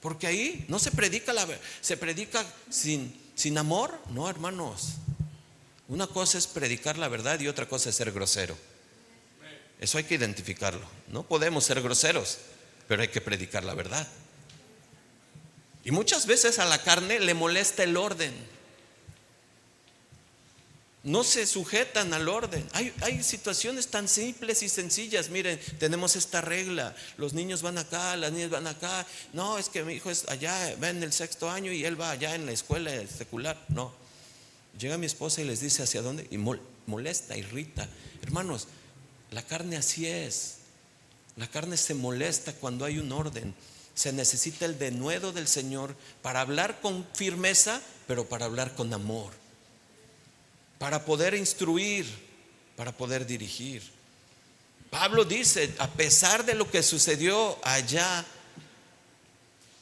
Speaker 1: porque ahí no se predica se predica sin amor. No, hermanos, una cosa es predicar la verdad y otra cosa es ser grosero. Eso hay que identificarlo. No podemos ser groseros, pero hay que predicar la verdad. Y muchas veces a la carne le molesta el orden. No se sujetan al orden. Hay situaciones tan simples y sencillas. Miren, tenemos esta regla: los niños van acá, las niñas van acá. No, es que mi hijo es allá, va en el 6º año y él va allá en la escuela secular. No, llega mi esposa y les dice hacia dónde, y molesta, irrita. Hermanos, la carne así es. La carne se molesta cuando hay un orden. Se necesita el denuedo del Señor para hablar con firmeza, pero para hablar con amor, para poder instruir, para poder dirigir. Pablo dice: a pesar de lo que sucedió allá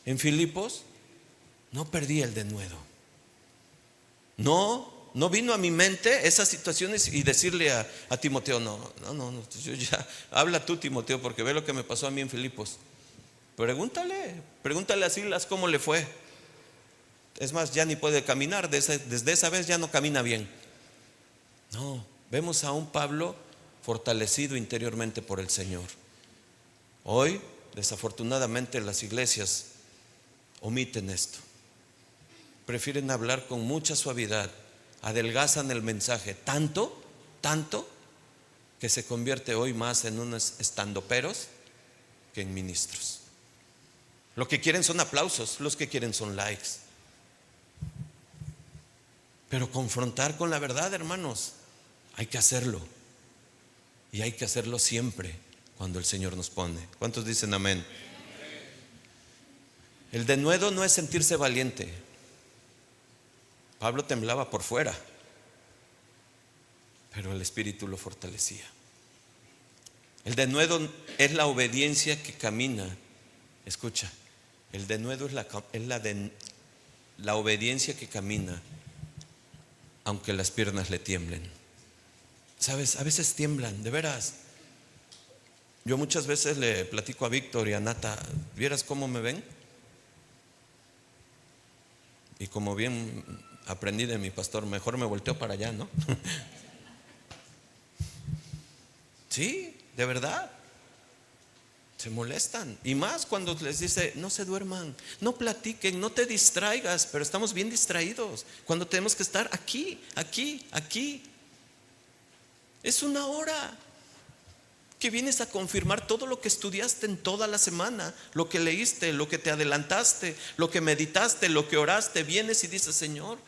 Speaker 1: en Filipos, no perdí el denuedo. No vino a mi mente esas situaciones y decirle a Timoteo: no, yo ya, habla tú, Timoteo, porque ve lo que me pasó a mí en Filipos. Pregúntale a Silas cómo le fue. Es más, ya ni puede caminar, desde esa vez ya no camina bien. No, vemos a un Pablo fortalecido interiormente por el Señor. Hoy, desafortunadamente, las iglesias omiten esto. Prefieren hablar con mucha suavidad, adelgazan el mensaje tanto que se convierte hoy más en unos estandoperos que en ministros. Lo que quieren son aplausos, los que quieren son likes. Pero confrontar con la verdad, hermanos, hay que hacerlo. Y hay que hacerlo siempre cuando el Señor nos pone. ¿Cuántos dicen amén? El denuedo no es sentirse valiente. Pablo temblaba por fuera, pero el Espíritu lo fortalecía. El denuedo es la obediencia que camina. Escucha, el denuedo es la obediencia que camina aunque las piernas le tiemblen. ¿Sabes? A veces tiemblan, de veras. Yo muchas veces le platico a Víctor y a Nata, ¿vieras cómo me ven? Y como bien aprendí de mi pastor, mejor me volteo para allá, ¿no? Sí, de verdad. Se molestan. Y más cuando les dice, no se duerman, no platiquen, no te distraigas. Pero estamos bien distraídos cuando tenemos que estar aquí, aquí, aquí. Es una hora que vienes a confirmar todo lo que estudiaste en toda la semana, lo que leíste, lo que te adelantaste, lo que meditaste, lo que oraste. Vienes y dices, Señor,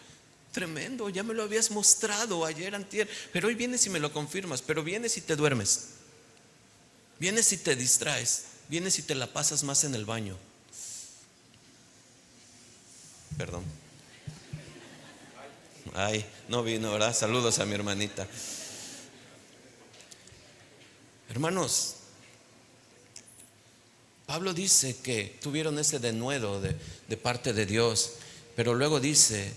Speaker 1: tremendo, ya me lo habías mostrado ayer, antier, pero hoy vienes y me lo confirmas. Pero vienes y te duermes, vienes y te distraes, vienes y te la pasas más en el baño. Perdón. Ay, no vino, ¿verdad? Saludos a mi hermanita. Hermanos, Pablo dice que tuvieron ese denuedo de parte de Dios, pero luego dice,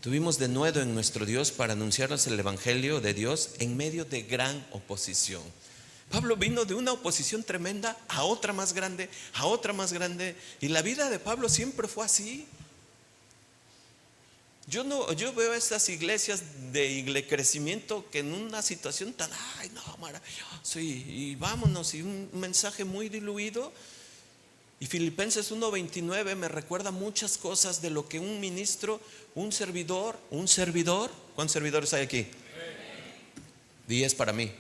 Speaker 1: tuvimos denuedo en nuestro Dios para anunciarles el evangelio de Dios en medio de gran oposición. Pablo vino de una oposición tremenda a otra más grande, a otra más grande, y la vida de Pablo siempre fue así. Yo veo esas iglesias de crecimiento que en una situación tan, ay no, maravilloso, y vámonos, y un mensaje muy diluido. Y Filipenses 1:29 me recuerda muchas cosas de lo que un ministro, un servidor, ¿cuántos servidores hay aquí? Di, es para mí.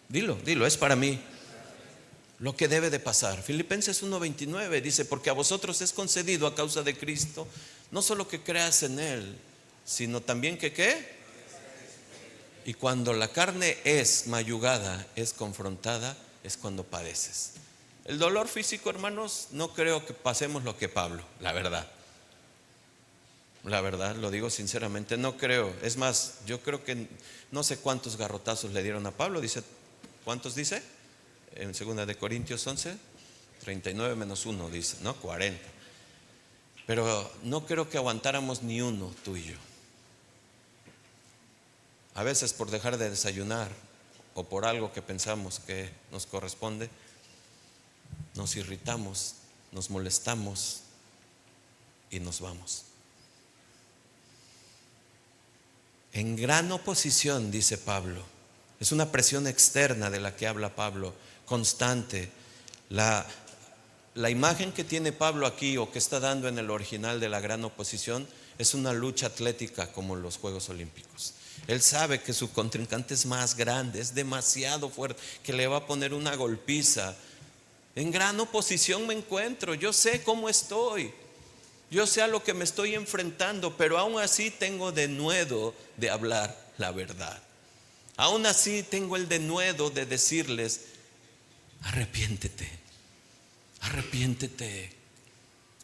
Speaker 1: Dilo, es para mí. Lo que debe de pasar. Filipenses 1:29 dice, porque a vosotros es concedido a causa de Cristo, no solo que creas en Él, sino también que ¿qué? Y cuando la carne es mayugada, es confrontada, es cuando padeces. El dolor físico, hermanos, no creo que pasemos lo que Pablo, la verdad. La verdad, lo digo sinceramente, no creo. Es más, yo creo que no sé cuántos garrotazos le dieron a Pablo. Dice, ¿cuántos dice? En 2 de Corintios 11, 39 menos 1 dice, ¿no? 40. Pero no creo que aguantáramos ni uno, tú y yo. A veces por dejar de desayunar o por algo que pensamos que nos corresponde, nos irritamos, nos molestamos y nos vamos. En gran oposición, dice Pablo. Es una presión externa de la que habla Pablo, constante. La imagen que tiene Pablo aquí, o que está dando en el original de la gran oposición, es una lucha atlética como los Juegos Olímpicos. Él sabe que su contrincante es más grande, es demasiado fuerte, que le va a poner una golpiza. En gran oposición me encuentro, yo sé cómo estoy, yo sé a lo que me estoy enfrentando, pero aún así tengo denuedo de hablar la verdad. Aún así tengo el denuedo de decirles, arrepiéntete, arrepiéntete.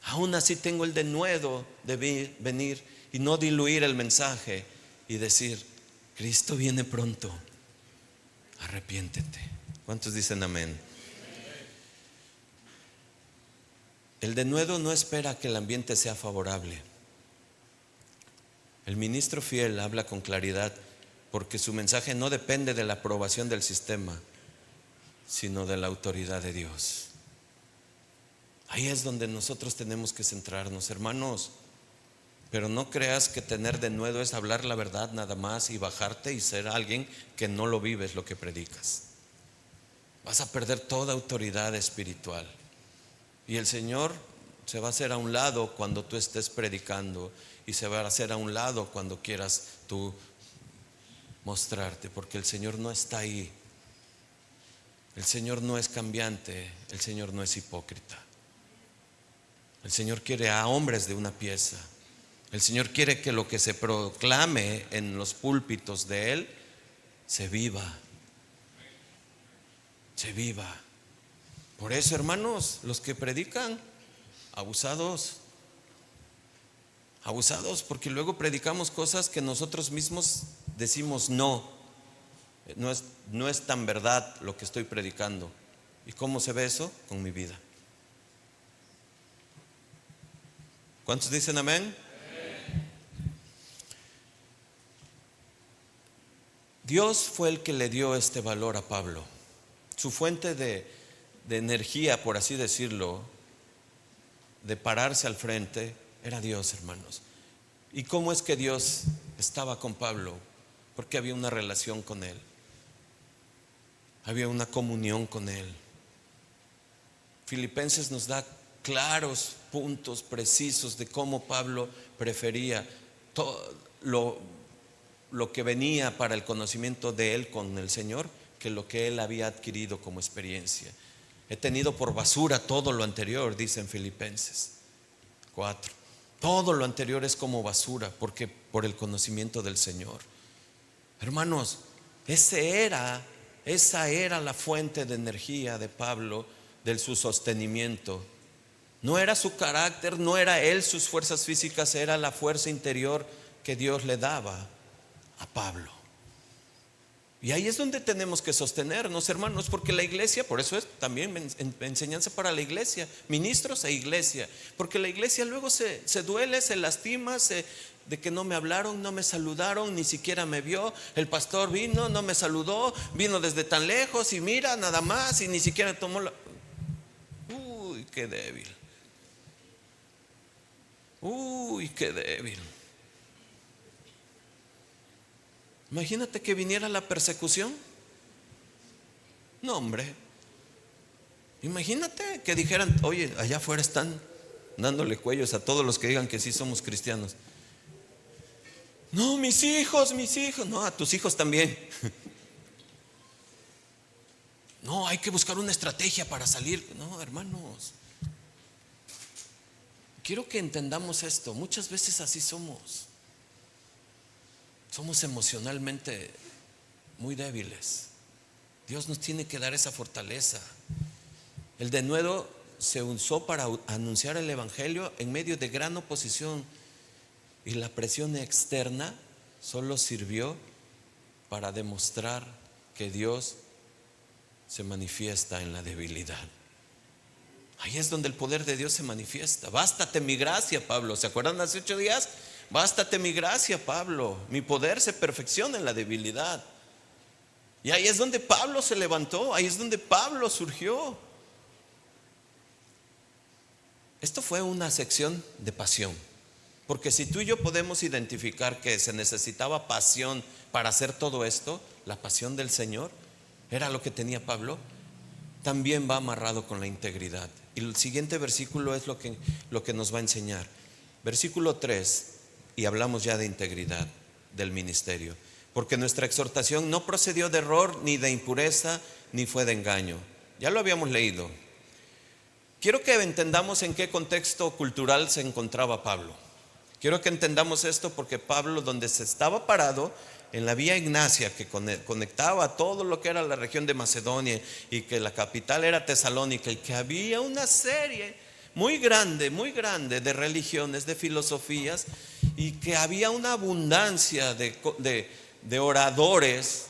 Speaker 1: Aún así tengo el denuedo de venir y no diluir el mensaje y decir, Cristo viene pronto, arrepiéntete. ¿Cuántos dicen amén? El denuedo no espera que el ambiente sea favorable. El ministro fiel habla con claridad porque su mensaje no depende de la aprobación del sistema, sino de la autoridad de Dios. Ahí es donde nosotros tenemos que centrarnos, hermanos. Pero no creas que tener denuedo es hablar la verdad nada más y bajarte y ser alguien que no lo vives lo que predicas. Vas a perder toda autoridad espiritual. Y el Señor se va a hacer a un lado cuando tú estés predicando, y se va a hacer a un lado cuando quieras tú mostrarte, porque el Señor no está ahí. El Señor no es cambiante, el Señor no es hipócrita. El Señor quiere a hombres de una pieza. El Señor quiere que lo que se proclame en los púlpitos de Él se viva. Se viva. Por eso, hermanos, los que predican, abusados, porque luego predicamos cosas que nosotros mismos decimos no. no es tan verdad lo que estoy predicando. ¿Y cómo se ve eso? Con mi vida. ¿Cuántos dicen amén? Dios fue el que le dio este valor a Pablo. Su fuente de energía, por así decirlo, de pararse al frente, era Dios, hermanos. ¿Y cómo es que Dios estaba con Pablo? Porque había una relación con él, había una comunión con él. Filipenses nos da claros puntos precisos de cómo Pablo prefería todo lo que venía para el conocimiento de él con el Señor que lo que él había adquirido como experiencia. He tenido por basura todo lo anterior, dice en Filipenses 4. Todo lo anterior es como basura, porque por el conocimiento del Señor. Hermanos, esa era la fuente de energía de Pablo, de su sostenimiento. No era su carácter, no era él sus fuerzas físicas, era la fuerza interior que Dios le daba a Pablo. Y ahí es donde tenemos que sostenernos, hermanos, porque la iglesia, por eso es también enseñanza para la iglesia, ministros e iglesia, porque la iglesia luego se duele, se lastima, de que no me hablaron, no me saludaron, ni siquiera me vio, el pastor vino, no me saludó, vino desde tan lejos y mira nada más y ni siquiera tomó la... Uy, qué débil. Uy, qué débil. Imagínate que viniera la persecución. No, hombre. Imagínate que dijeran: oye, allá afuera están dándole cuellos a todos los que digan que sí somos cristianos. No, mis hijos. No, a tus hijos también. No, hay que buscar una estrategia para salir. No, hermanos, quiero que entendamos esto. Muchas veces así somos. Somos emocionalmente muy débiles. Dios nos tiene que dar esa fortaleza. El denuedo se usó para anunciar el evangelio en medio de gran oposición, y la presión externa solo sirvió para demostrar que Dios se manifiesta en la debilidad. Ahí es donde el poder de Dios se manifiesta. Bástate mi gracia, Pablo. ¿Se acuerdan hace 8 días? Bástate mi gracia, Pablo. Mi poder se perfecciona en la debilidad. Y ahí es donde Pablo se levantó. Ahí es donde Pablo surgió. Esto fue una sección de pasión. Porque si tú y yo podemos identificar que se necesitaba pasión para hacer todo esto, la pasión del Señor era lo que tenía Pablo, también va amarrado con la integridad. Y el siguiente versículo es lo que nos va a enseñar. Versículo 3, y hablamos ya de integridad del ministerio. Porque nuestra exhortación no procedió de error, ni de impureza, ni fue de engaño. Ya lo habíamos leído. Quiero que entendamos en qué contexto cultural se encontraba Pablo. Quiero que entendamos esto porque Pablo, donde se estaba parado, en la vía Ignacia, que conectaba todo lo que era la región de Macedonia, y que la capital era Tesalónica, y que había una serie muy grande de religiones, de filosofías, y que había una abundancia de oradores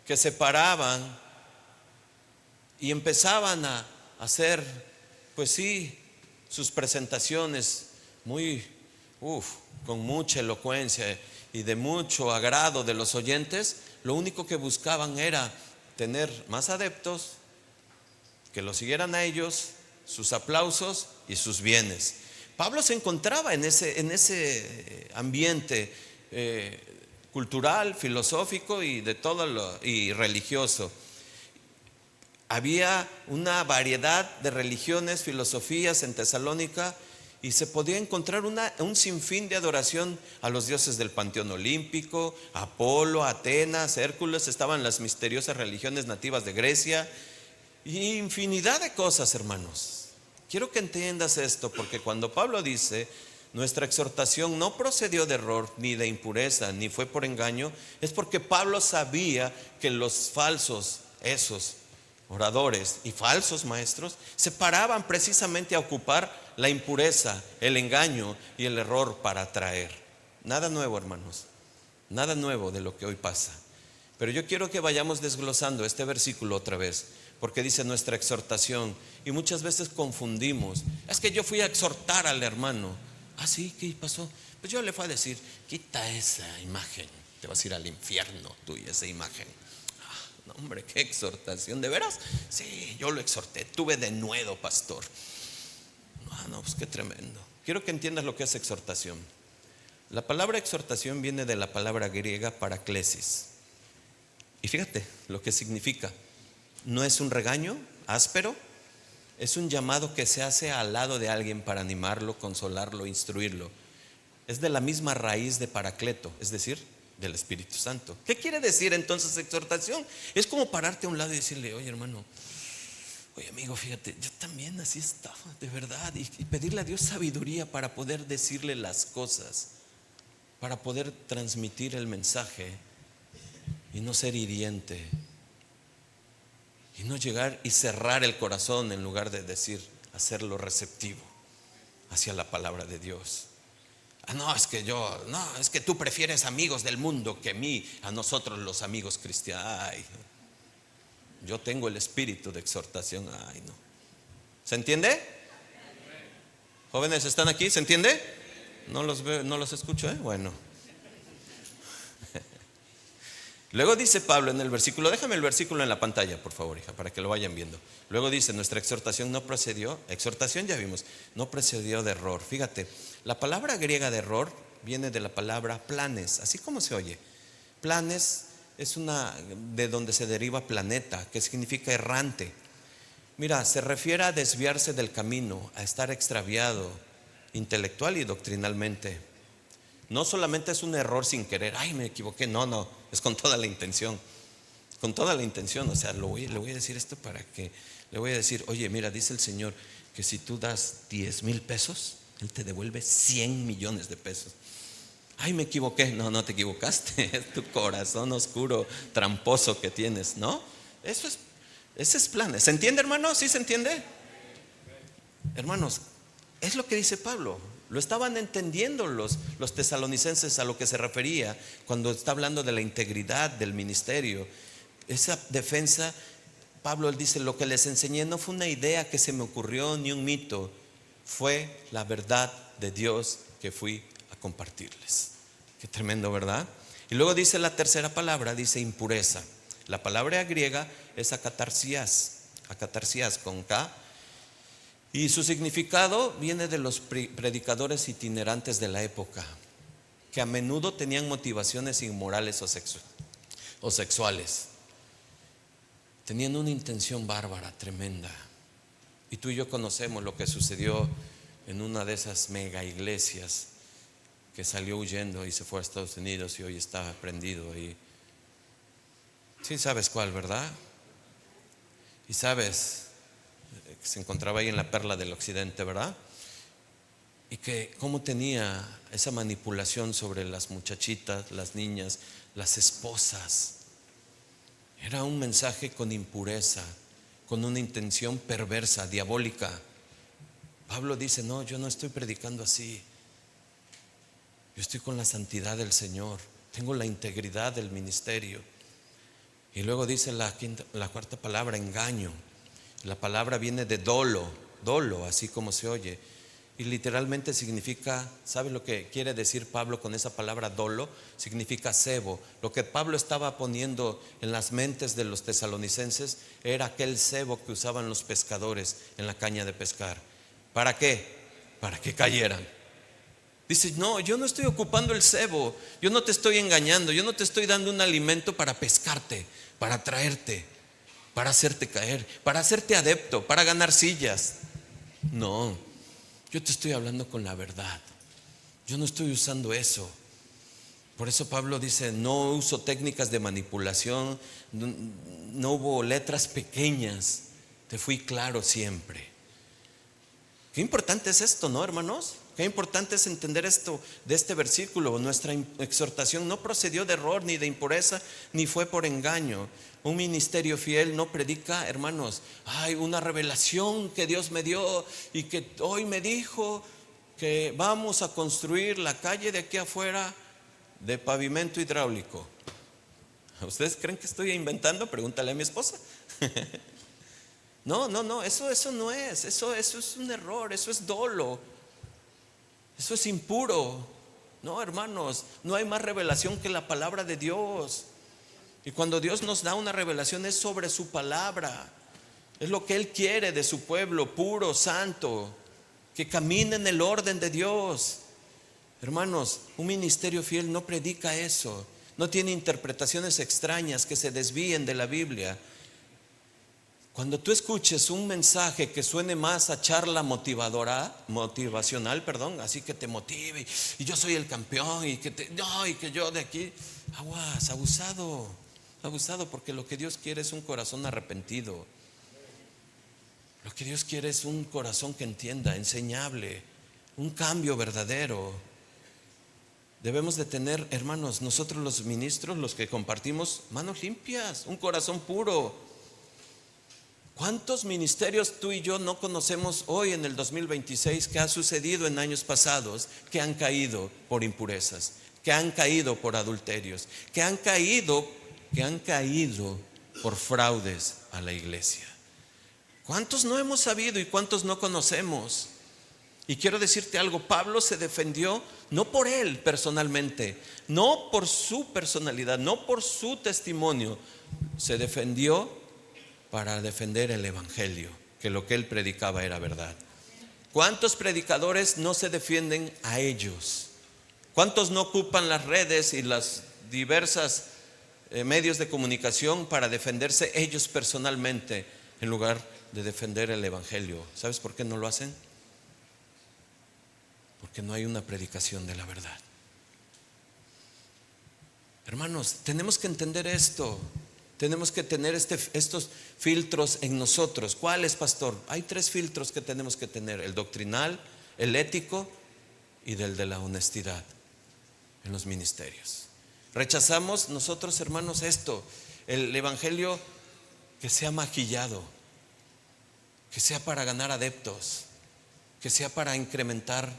Speaker 1: que se paraban y empezaban a hacer, pues sí, sus presentaciones con mucha elocuencia y de mucho agrado de los oyentes. Lo único que buscaban era tener más adeptos, que lo siguieran a ellos, sus aplausos y sus bienes. Pablo se encontraba en ese ambiente cultural, filosófico y de todo y religioso. Había una variedad de religiones, filosofías en Tesalónica, y se podía encontrar un sinfín de adoración a los dioses del panteón olímpico, Apolo, Atenas, Hércules. Estaban las misteriosas religiones nativas de Grecia y infinidad de cosas, hermanos. Quiero que entiendas esto, porque cuando Pablo dice: nuestra exhortación no procedió de error, ni de impureza, ni fue por engaño, es porque Pablo sabía que los falsos, esos oradores y falsos maestros, se paraban precisamente a ocupar la impureza, el engaño y el error para atraer. Nada nuevo, hermanos, nada nuevo de lo que hoy pasa. Pero yo quiero que vayamos desglosando este versículo otra vez, porque dice nuestra exhortación, y muchas veces confundimos. Es que yo fui a exhortar al hermano. Ah, sí, ¿qué pasó? Pues yo le fui a decir, quita esa imagen, te vas a ir al infierno tú y esa imagen. No, hombre, qué exhortación, ¿de veras? Sí, yo lo exhorté, tuve denuedo, pastor. No, pues qué tremendo. Quiero que entiendas lo que es exhortación. La palabra exhortación viene de la palabra griega paraklesis. Y fíjate lo que significa. No es un regaño áspero, es un llamado que se hace al lado de alguien para animarlo, consolarlo, instruirlo. Es de la misma raíz de paracleto, es decir, del Espíritu Santo. ¿Qué quiere decir entonces exhortación? Es como pararte a un lado y decirle, oye hermano, oye amigo, fíjate, yo también así estaba, de verdad, y pedirle a Dios sabiduría para poder decirle las cosas, para poder transmitir el mensaje y no ser hiriente, y no llegar y cerrar el corazón en lugar de decir, hacerlo receptivo hacia la palabra de Dios. No, es que tú prefieres amigos del mundo que a nosotros los amigos cristianos. Ay, yo tengo el espíritu de exhortación. Ay, no. ¿Se entiende? Jóvenes, ¿están aquí? ¿Se entiende? No los veo, no los escucho, Bueno. Luego dice Pablo en el versículo, déjame el versículo en la pantalla, por favor, hija, para que lo vayan viendo. Luego dice, nuestra exhortación no procedió, exhortación ya vimos, no procedió de error. Fíjate, la palabra griega de error viene de la palabra planes, así como se oye. Planes es de donde se deriva planeta, que significa errante. Mira, se refiere a desviarse del camino, a estar extraviado intelectual y doctrinalmente. No solamente es un error sin querer, ay, me equivoqué, no, es con toda la intención. Con toda la intención, o sea, le voy a decir esto para que, le voy a decir, oye, mira, dice el Señor que si tú das 10,000 pesos, Él te devuelve 100 millones de pesos. Ay, me equivoqué, no te equivocaste, es tu corazón oscuro, tramposo que tienes, ¿no? Ese es plan. ¿Se entiende, hermano? ¿Sí se entiende? Hermanos, es lo que dice Pablo. Lo estaban entendiendo los tesalonicenses a lo que se refería cuando está hablando de la integridad del ministerio. Esa defensa, Pablo él dice, lo que les enseñé no fue una idea que se me ocurrió ni un mito, fue la verdad de Dios que fui a compartirles. Qué tremendo, ¿verdad? Y luego dice la tercera palabra, dice impureza. La palabra griega es akatarsias con K. Y su significado viene de los predicadores itinerantes de la época, que a menudo tenían motivaciones inmorales o sexuales. Tenían una intención bárbara, tremenda. Y tú y yo conocemos lo que sucedió en una de esas mega iglesias que salió huyendo y se fue a Estados Unidos y hoy está prendido ahí. Sí sabes cuál, ¿verdad? Y sabes que se encontraba ahí en la perla del occidente, ¿verdad? Y que cómo tenía esa manipulación sobre las muchachitas, las niñas, las esposas. Era un mensaje con impureza, con una intención perversa, diabólica. Pablo dice, no, yo no estoy predicando así. Yo estoy con la santidad del Señor, tengo la integridad del ministerio. Y luego dice la cuarta palabra, engaño. La palabra viene de dolo, así como se oye. Y literalmente significa, ¿sabe lo que quiere decir Pablo con esa palabra dolo? Significa cebo. Lo que Pablo estaba poniendo en las mentes de los tesalonicenses era aquel cebo que usaban los pescadores en la caña de pescar. ¿Para qué? Para que cayeran. Dice, no, yo no estoy ocupando el cebo, yo no te estoy engañando, yo no te estoy dando un alimento para pescarte, para atraerte, para hacerte caer, para hacerte adepto, para ganar sillas. No, yo te estoy hablando con la verdad. Yo no estoy usando eso. Por eso Pablo dice, no uso técnicas de manipulación, no hubo letras pequeñas, te fui claro siempre. Qué importante es esto, ¿no, hermanos? Qué importante es entender esto de este versículo. Nuestra exhortación no procedió de error, ni de impureza, ni fue por engaño. Un ministerio fiel no predica, hermanos, hay una revelación que Dios me dio y que hoy me dijo que vamos a construir la calle de aquí afuera de pavimento hidráulico. ¿Ustedes creen que estoy inventando? Pregúntale a mi esposa. No, eso no es, eso es un error, eso es dolo, eso es impuro. No, hermanos, no hay más revelación que la palabra de Dios. Y cuando Dios nos da una revelación es sobre su palabra. Es lo que Él quiere de su pueblo puro, santo, que camine en el orden de Dios. Hermanos, un ministerio fiel no predica eso, no tiene interpretaciones extrañas que se desvíen de la Biblia. Cuando tú escuches un mensaje que suene más a charla motivacional, así que te motive, y yo soy el campeón, y que yo de aquí, aguas, abusado, porque lo que Dios quiere es un corazón arrepentido. Lo que Dios quiere es un corazón que entienda, enseñable, un cambio verdadero. Debemos de tener, hermanos, nosotros los ministros, los que compartimos, manos limpias, un corazón puro. ¿Cuántos ministerios tú y yo no conocemos hoy en el 2026 que ha sucedido en años pasados, que han caído por impurezas, que han caído por adulterios, que han caído por fraudes a la iglesia? ¿Cuántos no hemos sabido y cuántos no conocemos? Y quiero decirte algo, Pablo se defendió no por él personalmente, no por su personalidad, no por su testimonio, se defendió para defender el evangelio, que lo que él predicaba era verdad. ¿Cuántos predicadores no se defienden a ellos? ¿Cuántos no ocupan las redes y las diversas medios de comunicación para defenderse ellos personalmente en lugar de defender el evangelio? ¿Sabes por qué no lo hacen? Porque no hay una predicación de la verdad. Hermanos, tenemos que entender esto. Tenemos que tener estos filtros en nosotros. ¿Cuáles, pastor? Hay 3 filtros que tenemos que tener: el doctrinal, el ético y del de la honestidad en los ministerios. Rechazamos nosotros, hermanos, el evangelio que sea maquillado, que sea para ganar adeptos, que sea para incrementar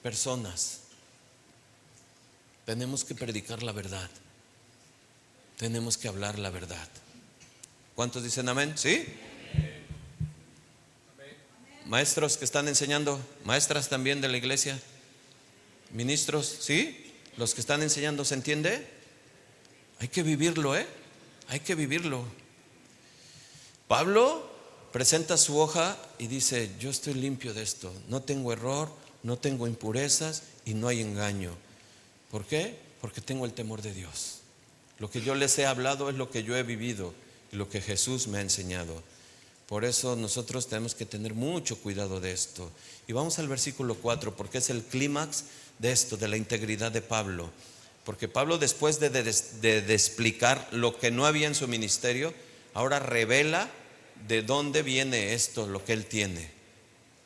Speaker 1: personas. Tenemos que predicar la verdad. Tenemos que hablar la verdad. ¿Cuántos dicen amén? ¿Sí? Maestros que están enseñando, maestras también de la iglesia, ministros, ¿sí? Los que están enseñando, ¿se entiende? Hay que vivirlo, hay que vivirlo. Pablo presenta su hoja y dice: yo estoy limpio de esto, no tengo error, no tengo impurezas y no hay engaño. ¿Por qué? Porque tengo el temor de Dios. Lo que yo les he hablado es lo que yo he vivido y lo que Jesús me ha enseñado. Por eso nosotros tenemos que tener mucho cuidado de esto. Y vamos al versículo 4, porque es el clímax de esto, de la integridad de Pablo. Porque Pablo, después de explicar lo que no había en su ministerio, ahora revela de dónde viene esto, lo que él tiene,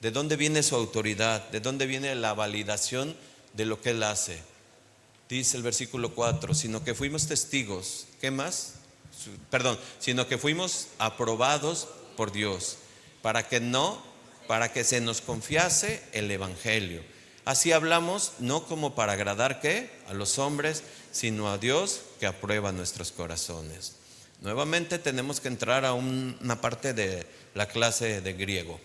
Speaker 1: de dónde viene su autoridad, de dónde viene la validación de lo que él hace. Dice el versículo 4, sino que fuimos testigos. ¿Qué más? Sino que fuimos aprobados por Dios para que se nos confiase el evangelio. Así hablamos, no como para agradar ¿qué? A los hombres, sino a Dios que aprueba nuestros corazones. Nuevamente tenemos que entrar a una parte de la clase de griego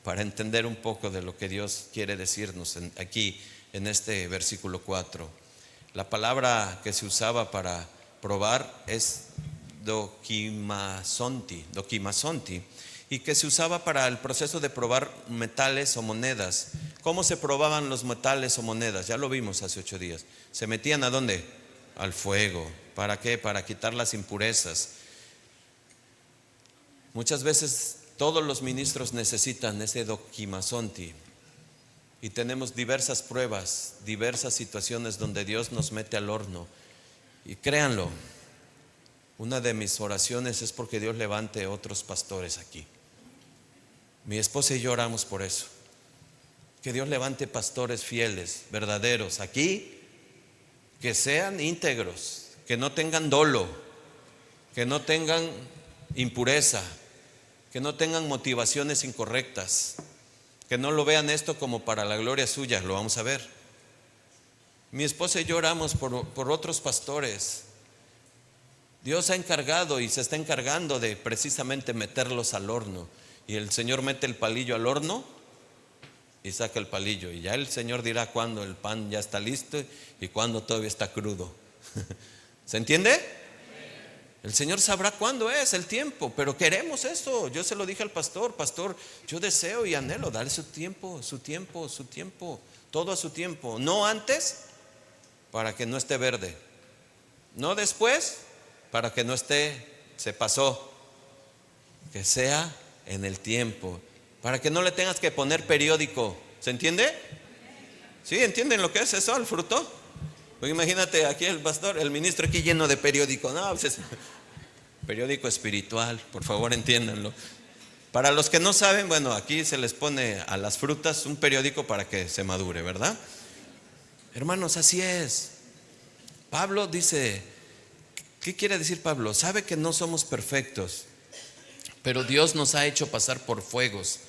Speaker 1: para entender un poco de lo que Dios quiere decirnos aquí en este versículo 4. La palabra que se usaba para probar es dokimazonti, y que se usaba para el proceso de probar metales o monedas. ¿Cómo se probaban los metales o monedas? Ya lo vimos hace 8 días. ¿Se metían a dónde? Al fuego. ¿Para qué? Para quitar las impurezas. Muchas veces todos los ministros necesitan ese dokimazonti. Y tenemos diversas pruebas, diversas situaciones donde Dios nos mete al horno. Y créanlo, una de mis oraciones es porque Dios levante otros pastores aquí. Mi esposa y yo oramos por eso. Que Dios levante pastores fieles, verdaderos aquí, que sean íntegros, que no tengan dolo, que no tengan impureza, que no tengan motivaciones incorrectas, que no lo vean esto como para la gloria suya. Lo vamos a ver. Mi esposa y yo oramos por otros pastores Dios ha encargado y se está encargando de precisamente meterlos al horno. Y el Señor mete el palillo al horno y saca el palillo. Y ya el Señor dirá cuándo el pan ya está listo y cuándo todavía está crudo. ¿Se entiende? El Señor sabrá cuándo es el tiempo, pero queremos eso. Yo se lo dije al pastor: pastor, yo deseo y anhelo darle su tiempo, su tiempo, su tiempo, todo a su tiempo. No antes, para que no esté verde. No después, para que no esté, se pasó. Que sea en el tiempo, para que no le tengas que poner periódico. ¿Se entiende? ¿Sí? ¿Entienden lo que es eso, el fruto? Pues imagínate aquí el pastor, el ministro aquí lleno de periódico. No, pues es periódico espiritual, por favor entiéndanlo. Para los que no saben, bueno, aquí se les pone a las frutas un periódico para que se madure, ¿verdad? Hermanos, así es. Pablo dice, ¿qué quiere decir Pablo? Sabe que no somos perfectos, pero Dios nos ha hecho pasar por fuegos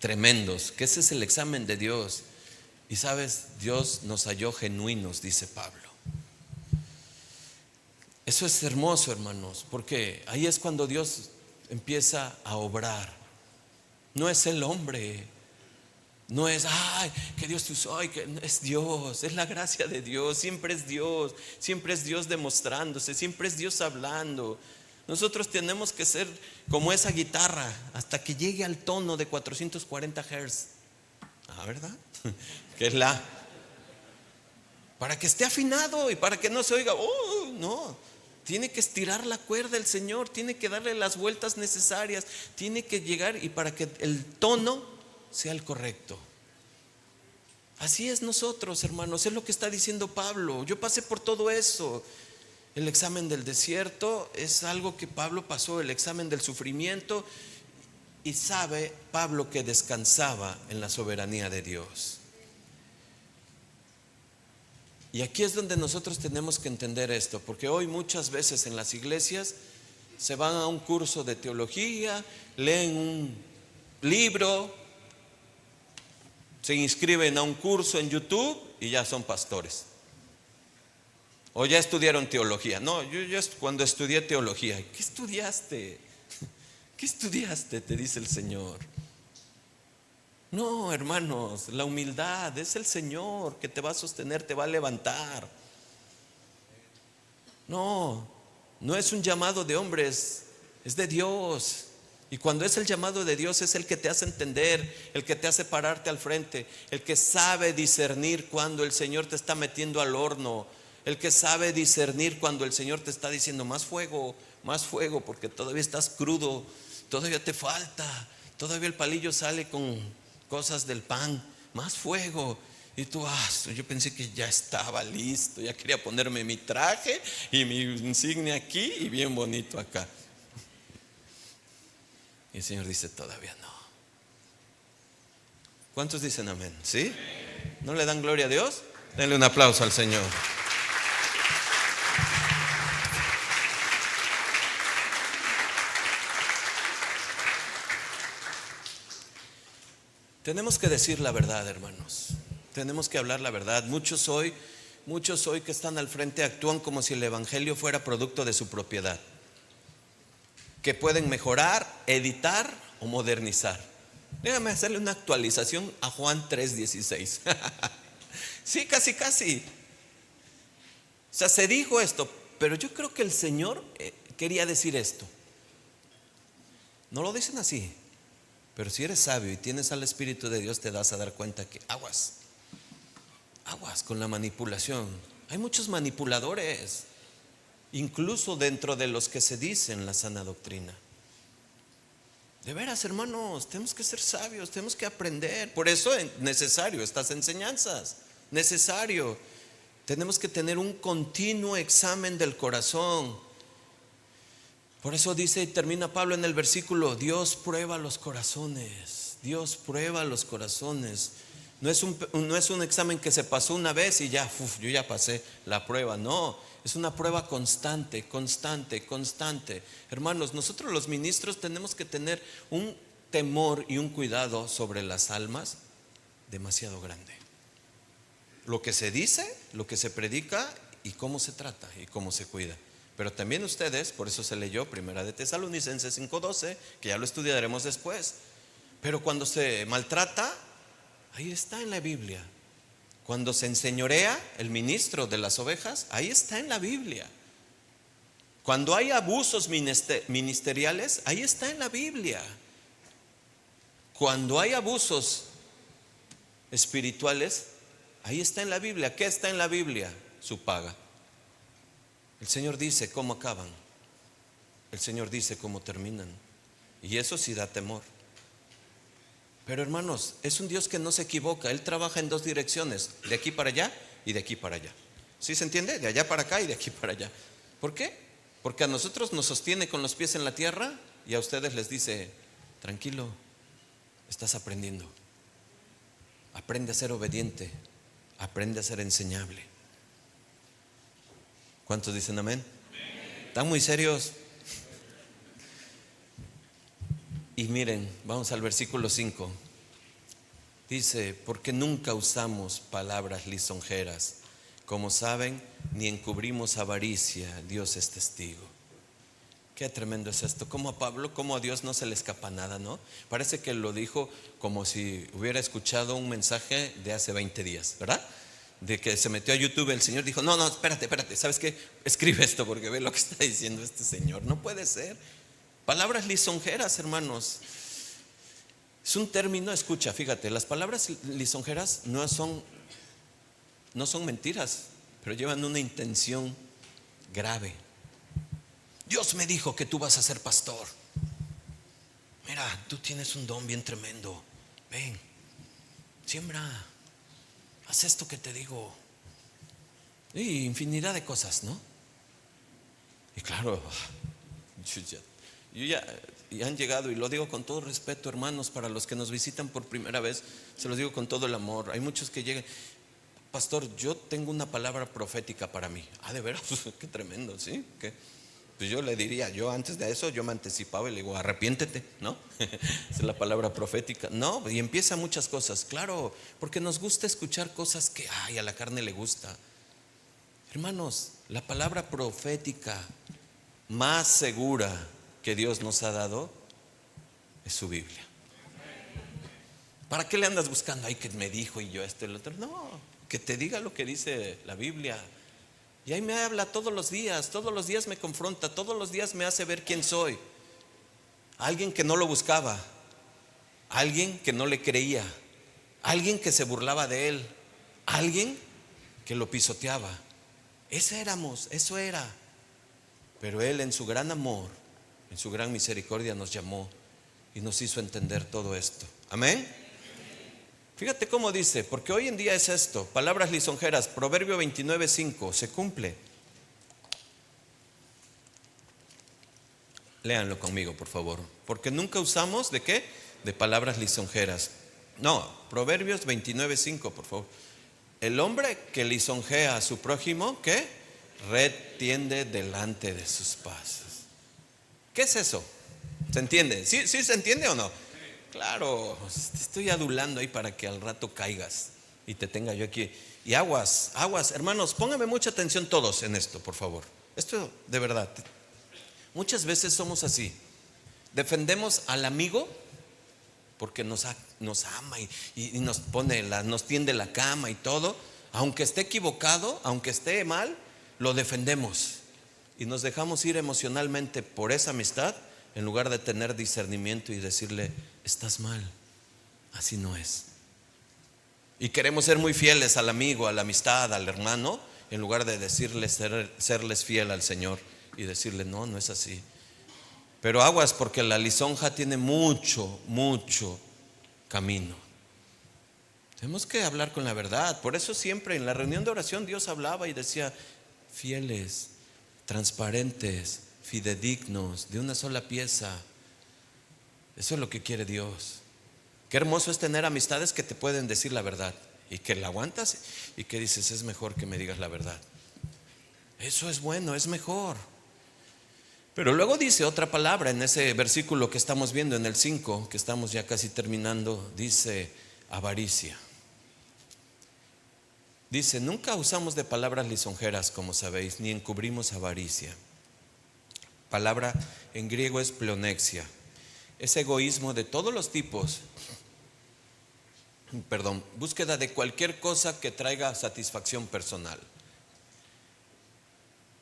Speaker 1: tremendos, que ese es el examen de Dios. Y sabes, Dios nos halló genuinos, dice Pablo. Eso es hermoso, hermanos, porque ahí es cuando Dios empieza a obrar. No es el hombre, no es, ay, que Dios te usó, ay, que es Dios, es la gracia de Dios, siempre es Dios demostrándose, siempre es Dios hablando. Nosotros tenemos que ser como esa guitarra hasta que llegue al tono de 440 Hz. ¿Verdad? Que es la, para que esté afinado y para que no se oiga, no. Tiene que estirar la cuerda el Señor, tiene que darle las vueltas necesarias, tiene que llegar y para que el tono sea el correcto. Así es nosotros, hermanos, es lo que está diciendo Pablo. Yo pasé por todo eso. El examen del desierto es algo que Pablo pasó, el examen del sufrimiento, y sabe Pablo que descansaba en la soberanía de Dios. Y aquí es donde nosotros tenemos que entender esto, porque hoy muchas veces en las iglesias se van a un curso de teología, leen un libro, se inscriben a un curso en YouTube y ya son pastores. O ya estudiaron teología. No, yo cuando estudié teología, ¿qué estudiaste? ¿Qué estudiaste? Te dice el Señor. No, hermanos, la humildad es el Señor que te va a sostener, te va a levantar. No es un llamado de hombres, es de Dios. Y cuando es el llamado de Dios es el que te hace entender, el que te hace pararte al frente, el que sabe discernir cuando el Señor te está metiendo al horno, el que sabe discernir cuando el Señor te está diciendo más fuego, porque todavía estás crudo, todavía te falta, todavía el palillo sale con cosas del pan, más fuego. Y tú, yo pensé que ya estaba listo, ya quería ponerme mi traje y mi insignia aquí y bien bonito acá. Y el Señor dice, todavía no. ¿Cuántos dicen amén? ¿Sí? ¿No le dan gloria a Dios? Denle un aplauso al Señor. Tenemos que decir la verdad, hermanos. Tenemos que hablar la verdad. Muchos hoy que están al frente actúan como si el evangelio fuera producto de su propiedad, que pueden mejorar, editar o modernizar. Déjame hacerle una actualización a Juan 3:16. Sí, casi. O sea, se dijo esto, pero yo creo que el Señor quería decir esto. No lo dicen así, pero si eres sabio y tienes al Espíritu de Dios, te das a dar cuenta que aguas con la manipulación. Hay muchos manipuladores, incluso dentro de los que se dicen la sana doctrina. De veras, hermanos, tenemos que ser sabios, tenemos que aprender. Por eso es necesario estas enseñanzas, necesario. Tenemos que tener un continuo examen del corazón. Por eso dice y termina Pablo en el versículo: Dios prueba los corazones. Dios prueba los corazones. No es un examen que se pasó una vez y ya, yo ya pasé la prueba. No, es una prueba constante. Hermanos, nosotros los ministros tenemos que tener un temor y un cuidado sobre las almas demasiado grande. Lo que se dice, lo que se predica y cómo se trata y cómo se cuida. Pero también ustedes, por eso se leyó Primera de Tesalonicenses 5:12, que ya lo estudiaremos después. Pero cuando se maltrata, ahí está en la Biblia. Cuando se enseñorea el ministro de las ovejas, ahí está en la Biblia. Cuando hay abusos ministeriales, ahí está en la Biblia. Cuando hay abusos espirituales, ahí está en la Biblia. ¿Qué está en la Biblia? Su paga. El Señor dice cómo acaban. El Señor dice cómo terminan. Y eso sí da temor. Pero hermanos, es un Dios que no se equivoca. Él trabaja en dos direcciones, de aquí para allá y de aquí para allá. ¿Sí se entiende? De allá para acá y de aquí para allá. ¿Por qué? Porque a nosotros nos sostiene con los pies en la tierra y a ustedes les dice: tranquilo, estás aprendiendo. Aprende a ser obediente. Aprende a ser enseñable. ¿Cuántos dicen amén? ¿Están muy serios? Y miren, vamos al versículo 5. Dice: porque nunca usamos palabras lisonjeras, como saben, ni encubrimos avaricia. Dios es testigo. Qué tremendo es esto. Como a Pablo, como a Dios no se le escapa nada, ¿no? Parece que lo dijo como si hubiera escuchado un mensaje de hace 20 días, ¿verdad? De que se metió a YouTube, el Señor dijo: no, espérate, ¿sabes qué? Escribe esto porque ve lo que está diciendo este señor. No puede ser. Palabras lisonjeras, hermanos. Es un término, escucha, fíjate, las palabras lisonjeras no son mentiras, pero llevan una intención grave. Dios me dijo que tú vas a ser pastor. Mira, tú tienes un don bien tremendo. Ven, siembra, haz esto que te digo. Y infinidad de cosas, ¿no? Y claro, y han llegado, y lo digo con todo respeto, hermanos, para los que nos visitan por primera vez, se los digo con todo el amor. Hay muchos que llegan: pastor, yo tengo una palabra profética para mí. Ah, de veras, qué tremendo, ¿sí? ¿Qué? Pues yo le diría, yo antes de eso, yo me anticipaba y le digo: arrepiéntete, ¿no? Esa es la palabra profética. No, y empieza muchas cosas, claro, porque nos gusta escuchar cosas que, a la carne le gusta. Hermanos, la palabra profética más segura que Dios nos ha dado es su Biblia. ¿Para qué le andas buscando? Ay, que me dijo y yo esto y lo otro. No, que te diga lo que dice la Biblia. Y ahí me habla todos los días me confronta, todos los días me hace ver quién soy. Alguien que no lo buscaba, alguien que no le creía, alguien que se burlaba de él, alguien que lo pisoteaba. Ese éramos, eso era. Pero Él, en su gran amor, en su gran misericordia, nos llamó y nos hizo entender todo esto. Amén. Fíjate cómo dice, porque hoy en día es esto, palabras lisonjeras. Proverbio 29:5 se cumple. Léanlo conmigo, por favor. Porque nunca usamos, ¿de qué? De palabras lisonjeras. No, Proverbios 29:5, por favor. El hombre que lisonjea a su prójimo, ¿qué? Red tiende delante de sus pasos. ¿Qué es eso? ¿Se entiende? ¿Sí se entiende o no? Claro, te estoy adulando ahí para que al rato caigas y te tenga yo aquí. Y aguas, hermanos, pónganme mucha atención todos en esto, por favor. Esto de verdad. Muchas veces somos así. Defendemos al amigo porque nos ama y nos nos tiende la cama y todo. Aunque esté equivocado, aunque esté mal, lo defendemos y nos dejamos ir emocionalmente por esa amistad, en lugar de tener discernimiento y decirle: estás mal, así no es. Y queremos ser muy fieles al amigo, a la amistad, al hermano, en lugar de decirles, serles fiel al Señor y decirle: no es así. Pero aguas, porque la lisonja tiene mucho camino. Tenemos que hablar con la verdad. Por eso siempre en la reunión de oración Dios hablaba y decía: fieles, transparentes, fidedignos, de una sola pieza. Eso es lo que quiere Dios. Qué hermoso es tener amistades que te pueden decir la verdad y que la aguantas y que dices: es mejor que me digas la verdad. Eso es bueno, es mejor. Pero luego dice otra palabra en ese versículo que estamos viendo, en el 5, que estamos ya casi terminando. Dice avaricia. Dice: nunca usamos de palabras lisonjeras, como sabéis, ni encubrimos avaricia. palabra en griego es pleonexia. Es egoísmo de todos los tipos. Búsqueda de cualquier cosa que traiga satisfacción personal.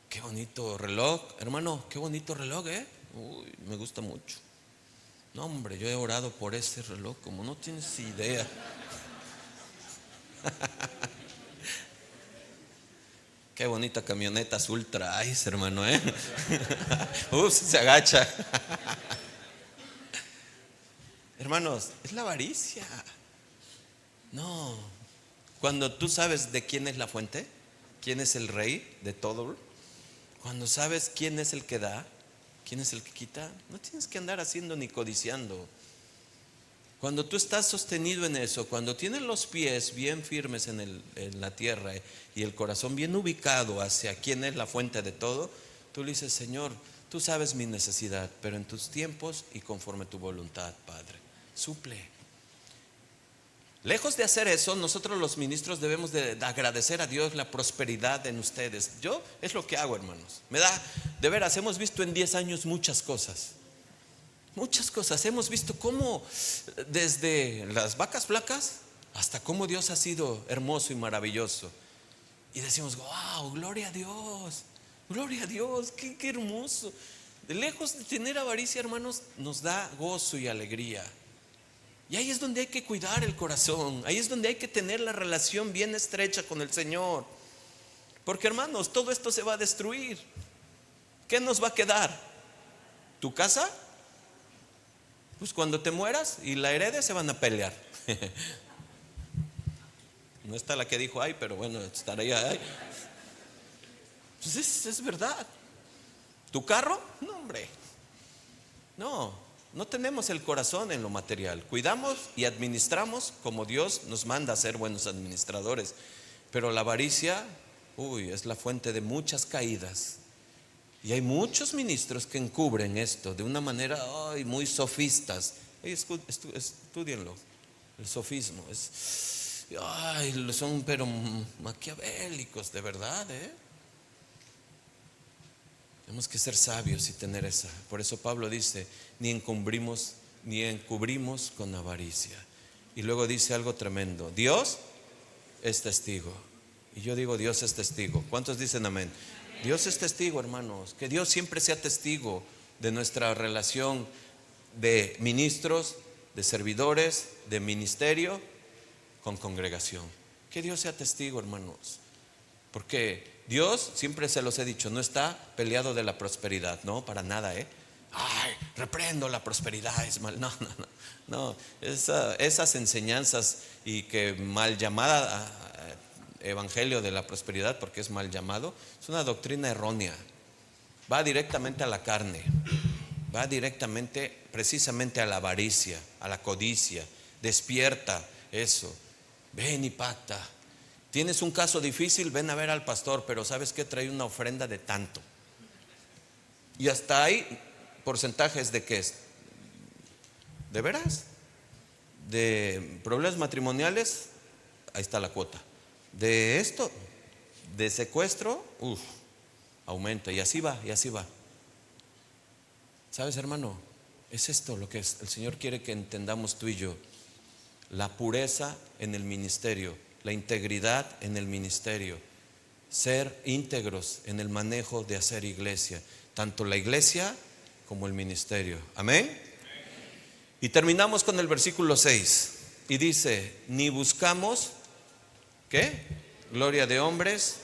Speaker 1: Qué bonito reloj, hermano, qué bonito reloj, Uy, me gusta mucho. No, hombre, yo he orado por ese reloj, como no tienes idea. Qué bonita camioneta azul traes, hermano, Ups, se agacha. Hermanos, es la avaricia. No. Cuando tú sabes de quién es la fuente, quién es el rey de todo, cuando sabes quién es el que da, quién es el que quita, no tienes que andar haciendo ni codiciando. Cuando tú estás sostenido en eso, cuando tienes los pies bien firmes en la tierra y el corazón bien ubicado hacia quién es la fuente de todo, tú le dices: Señor, tú sabes mi necesidad, pero en tus tiempos y conforme tu voluntad, Padre, suple. Lejos de hacer eso, nosotros los ministros debemos de agradecer a Dios la prosperidad en ustedes. Yo es lo que hago, hermanos. Me da, de veras, hemos visto en 10 años muchas cosas. Muchas cosas. Hemos visto cómo desde las vacas flacas hasta cómo Dios ha sido hermoso y maravilloso. Y decimos: wow, gloria a Dios. Gloria a Dios, qué hermoso. De lejos de tener avaricia, hermanos, nos da gozo y alegría. Y ahí es donde hay que cuidar el corazón. Ahí es donde hay que tener la relación bien estrecha con el Señor. Porque, hermanos, todo esto se va a destruir. ¿Qué nos va a quedar? ¿Tu casa? Pues cuando te mueras y la heredes se van a pelear. No está la que dijo ay, pero bueno, estaría ay. Pues es verdad. ¿Tu carro? No, hombre. No tenemos el corazón en lo material. Cuidamos y administramos como Dios nos manda a ser buenos administradores. Pero la avaricia, es la fuente de muchas caídas. Y hay muchos ministros que encubren esto de una manera muy sofistas. Estudienlo. El sofismo son pero maquiavélicos, de verdad, Tenemos que ser sabios y tener esa. Por eso Pablo dice: ni encubrimos con avaricia. Y luego dice algo tremendo: Dios es testigo. Y yo digo: Dios es testigo. ¿Cuántos dicen amén? Dios es testigo, hermanos. Que Dios siempre sea testigo de nuestra relación de ministros, de servidores, de ministerio con congregación. Que Dios sea testigo, hermanos. Porque Dios, siempre se los he dicho, no está peleado de la prosperidad. No, para nada, reprendo la prosperidad, es mal. No. Esas enseñanzas y que mal llamada evangelio de la prosperidad, porque es mal llamado, es una doctrina errónea. Va directamente a la carne. Va directamente, precisamente a la avaricia, a la codicia. Despierta eso. Ven y pacta. Tienes un caso difícil, ven a ver al pastor, pero ¿sabes qué? Trae una ofrenda de tanto. Y hasta hay porcentajes de qué es. ¿De veras? De problemas matrimoniales, ahí está la cuota. De esto, de secuestro, aumenta, y así va. ¿Sabes, hermano? Es esto lo que el Señor quiere que entendamos tú y yo. La pureza en el ministerio, la integridad en el ministerio, ser íntegros en el manejo de hacer iglesia, tanto la iglesia como el ministerio. Amén. Y terminamos con el versículo 6 y dice: ni buscamos ¿qué? Gloria de hombres,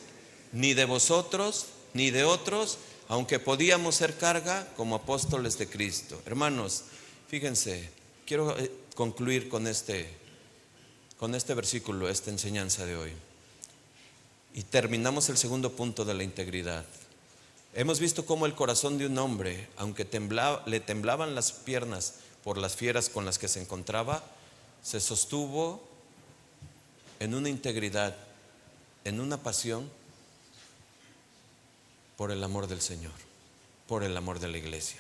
Speaker 1: ni de vosotros, ni de otros, aunque podíamos ser carga como apóstoles de Cristo. Hermanos, fíjense, quiero concluir con este versículo, esta enseñanza de hoy. Y terminamos el segundo punto de la integridad. Hemos visto cómo el corazón de un hombre, aunque le temblaban las piernas por las fieras con las que se encontraba, se sostuvo en una integridad, en una pasión por el amor del Señor, por el amor de la iglesia.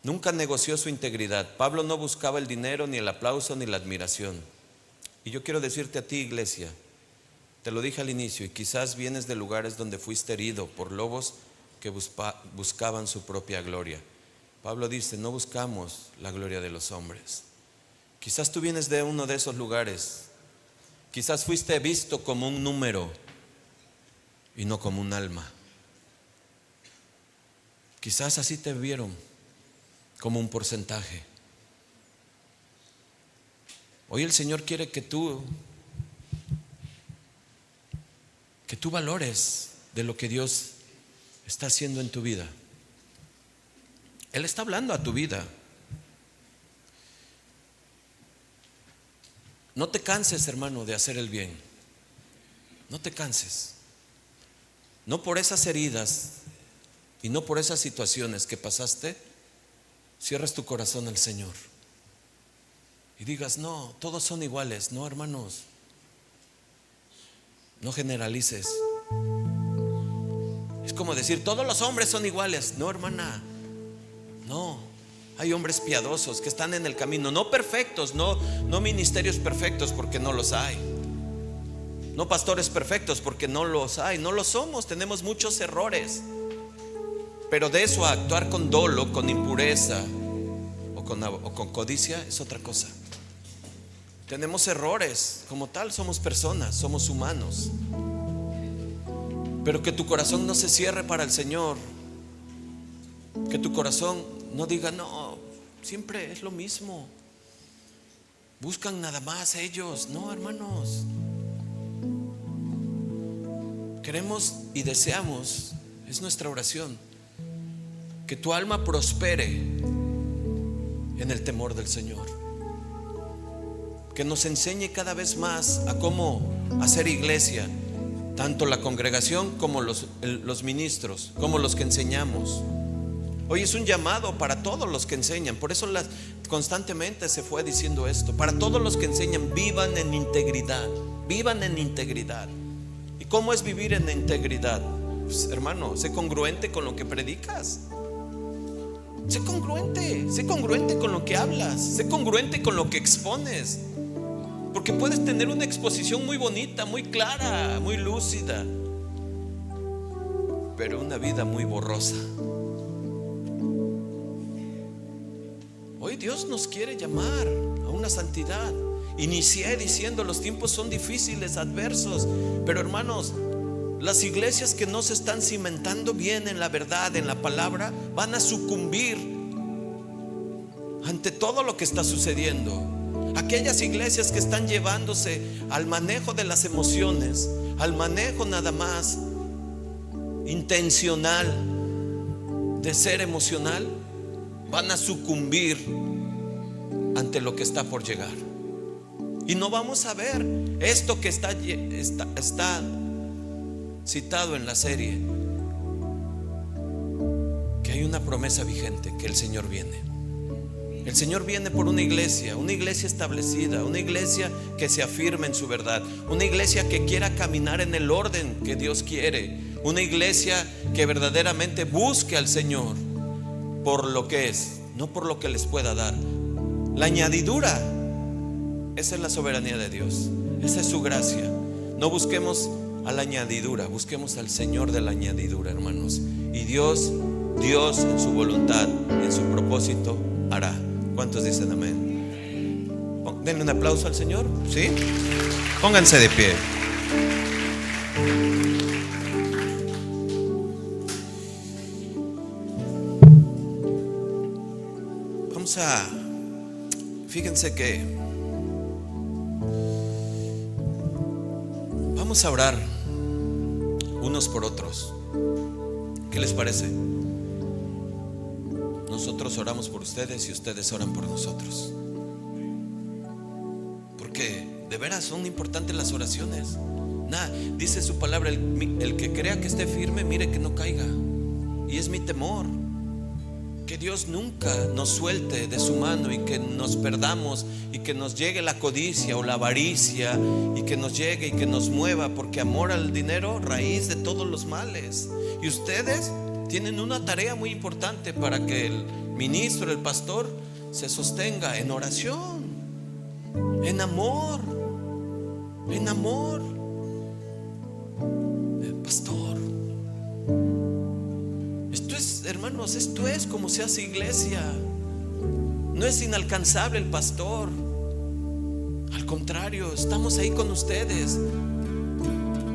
Speaker 1: Nunca negoció su integridad. Pablo no buscaba el dinero, ni el aplauso, ni la admiración. Y yo quiero decirte a ti, iglesia, te lo dije al inicio, y quizás vienes de lugares donde fuiste herido por lobos que buscaban su propia gloria. Pablo dice, no buscamos la gloria de los hombres. Quizás tú vienes de uno de esos lugares. Quizás fuiste visto como un número y no como un alma. Quizás así te vieron, como un porcentaje. Hoy el Señor quiere que tú valores de lo que Dios está haciendo en tu vida. Él está hablando a tu vida. No te canses, hermano, de hacer el bien. No te canses. No por esas heridas y no por esas situaciones que pasaste, cierres tu corazón al Señor y digas, no, todos son iguales. No, hermanos, no generalices. Es como decir, todos los hombres son iguales. No, hermana, no. Hay hombres piadosos que están en el camino, no perfectos, no ministerios perfectos, porque no los hay. No pastores perfectos, porque no los hay. No lo somos, tenemos muchos errores. Pero de eso a actuar con dolo, con impureza o con codicia es otra cosa. Tenemos errores, como tal somos personas, somos humanos. Pero que tu corazón no se cierre para el Señor. Que tu corazón no diga, no, siempre es lo mismo. Buscan nada más ellos. No, hermanos. Queremos y deseamos, es nuestra oración, que tu alma prospere en el temor del Señor. Que nos enseñe cada vez más a cómo hacer iglesia, tanto la congregación como los ministros, como los que enseñamos. Hoy es un llamado para todos los que enseñan. Por eso constantemente se fue diciendo esto. Para todos los que enseñan, vivan en integridad. Vivan en integridad. ¿Y cómo es vivir en integridad? Pues, hermano, sé congruente con lo que predicas. Sé congruente con lo que hablas. Sé congruente con lo que expones. Porque puedes tener una exposición muy bonita, muy clara, muy lúcida, pero una vida muy borrosa. Hoy Dios nos quiere llamar a una santidad. Inicié diciendo, los tiempos son difíciles, adversos, pero hermanos, las iglesias que no se están cimentando bien en la verdad, en la palabra, van a sucumbir ante todo lo que está sucediendo. Aquellas iglesias que están llevándose al manejo de las emociones, al manejo nada más intencional de ser emocional, van a sucumbir ante lo que está por llegar. Y no vamos a ver esto que está citado en la serie, que hay una promesa vigente, que el Señor viene. El Señor viene por una iglesia establecida, una iglesia que se afirme en su verdad, una iglesia que quiera caminar en el orden que Dios quiere, una iglesia que verdaderamente busque al Señor por lo que es, no por lo que les pueda dar. La añadidura, esa es la soberanía de Dios, esa es su gracia. No busquemos a la añadidura, busquemos al Señor de la añadidura, hermanos. Y Dios en su voluntad, en su propósito, hará. ¿Cuántos dicen amén? Denle un aplauso al Señor, ¿sí? Pónganse de pie. Fíjense que vamos a orar unos por otros. ¿Qué les parece? Nosotros oramos por ustedes y ustedes oran por nosotros, porque de veras son importantes las oraciones. Dice su palabra, el que crea que esté firme, mire que no caiga. Y es mi temor que Dios nunca nos suelte de su mano y que nos perdamos y que nos llegue la codicia o la avaricia y que nos llegue y que nos mueva, porque amor al dinero, raíz de todos los males. Y ustedes tienen una tarea muy importante para que el ministro, el pastor, se sostenga en oración, en amor, en amor. Pastor, hermanos, esto es como se hace iglesia. No es inalcanzable el pastor. Al contrario, estamos ahí con ustedes.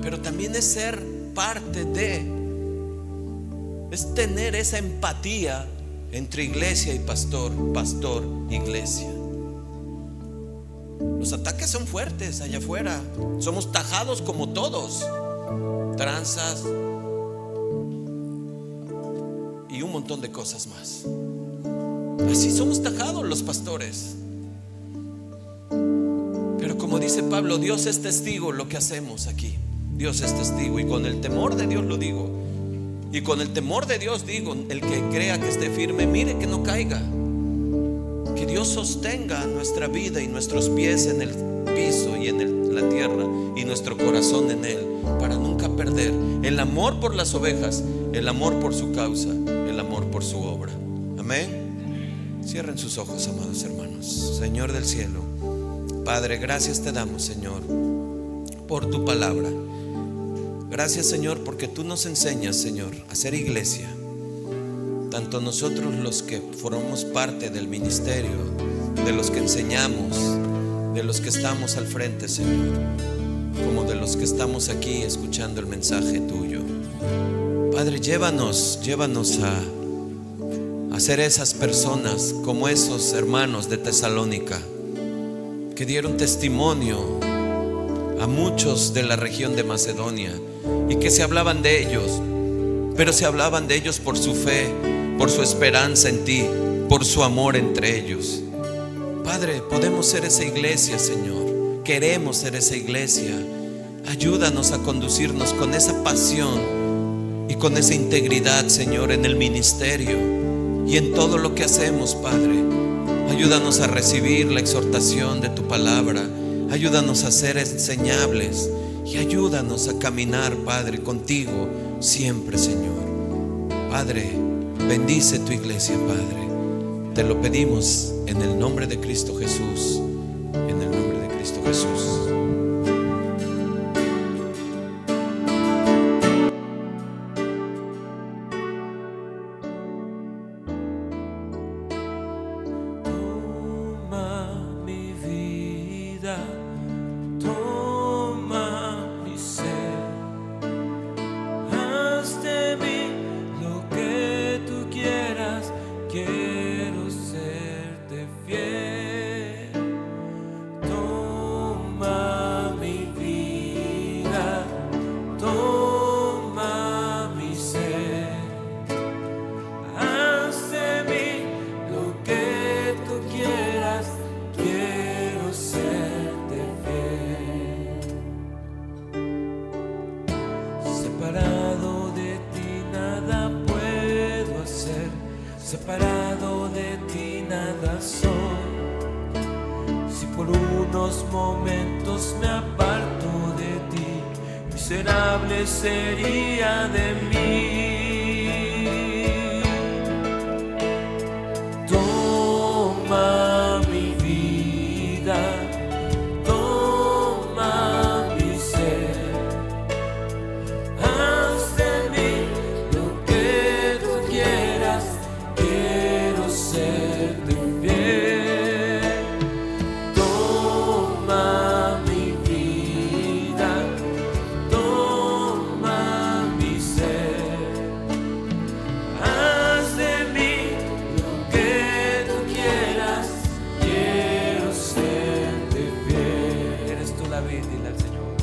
Speaker 1: Pero también es ser parte de, es tener esa empatía entre iglesia y pastor, pastor, iglesia. Los ataques son fuertes allá afuera. Somos tajados como todos. Tranzas y un montón de cosas más. Así somos tajados los pastores. Pero como dice Pablo, Dios es testigo lo que hacemos aquí. Dios es testigo, y con el temor de Dios lo digo. Y con el temor de Dios digo, el que crea que esté firme, mire que no caiga. Que Dios sostenga nuestra vida y nuestros pies en el piso y en la tierra, y nuestro corazón en Él, para nunca perder el amor por las ovejas, el amor por su causa, el amor por su obra. Amén. Cierren sus ojos, amados hermanos. Señor del cielo, Padre, gracias te damos, Señor, por tu palabra. Gracias, Señor, porque tú nos enseñas, Señor, a ser iglesia. Tanto nosotros los que formamos parte del ministerio, de los que enseñamos, de los que estamos al frente, Señor, como de los que estamos aquí escuchando el mensaje tuyo. Padre, llévanos a ser esas personas como esos hermanos de Tesalónica que dieron testimonio a muchos de la región de Macedonia, y que se hablaban de ellos, pero se hablaban de ellos por su fe, por su esperanza en ti, por su amor entre ellos. Padre, podemos ser esa iglesia, Señor. Queremos ser esa iglesia. Ayúdanos a conducirnos con esa pasión y con esa integridad, Señor, en el ministerio y en todo lo que hacemos, Padre. Ayúdanos a recibir la exhortación de tu palabra. Ayúdanos a ser enseñables y ayúdanos a caminar, Padre, contigo siempre, Señor. Padre, bendice tu iglesia, Padre. Te lo pedimos en el nombre de Cristo Jesús. En el nombre de Cristo Jesús.
Speaker 2: Separado de ti nada soy. Si por unos momentos me aparto de ti, miserable sería de mí. Toma mi vida, toma mi ser. Haz de mí lo que tú quieras. Quiero serte fiel. Toma mi vida, toma mi ser. Haz de mí lo que tú quieras. Quiero serte fiel. Eres tú la vid, dile al Señor.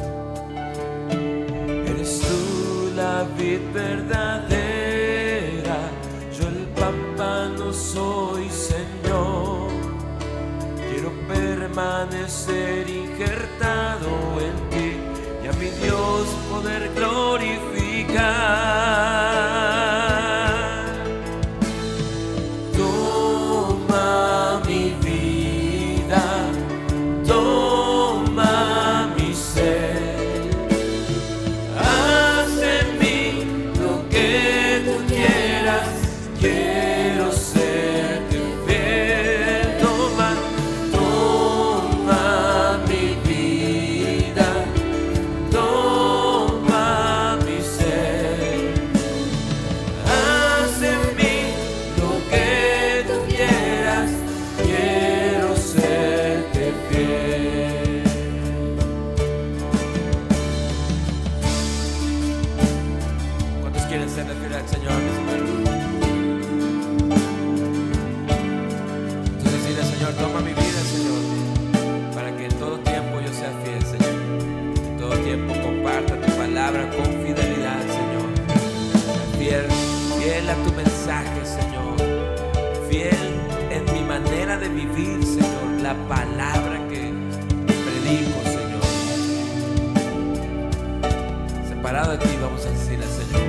Speaker 2: Eres tú la vid verdadera. Yo el pámpano soy, Señor. Quiero permanecer injertado en ti y a mi Dios poder glorificar. Toma mi vida, toma mi ser. Haz de mí lo que tú quieras. Quiero serte fiel. Toma, toma mi vida, toma mi ser. la palabra que predico, Señor. Separado de ti, vamos a decirle al Señor.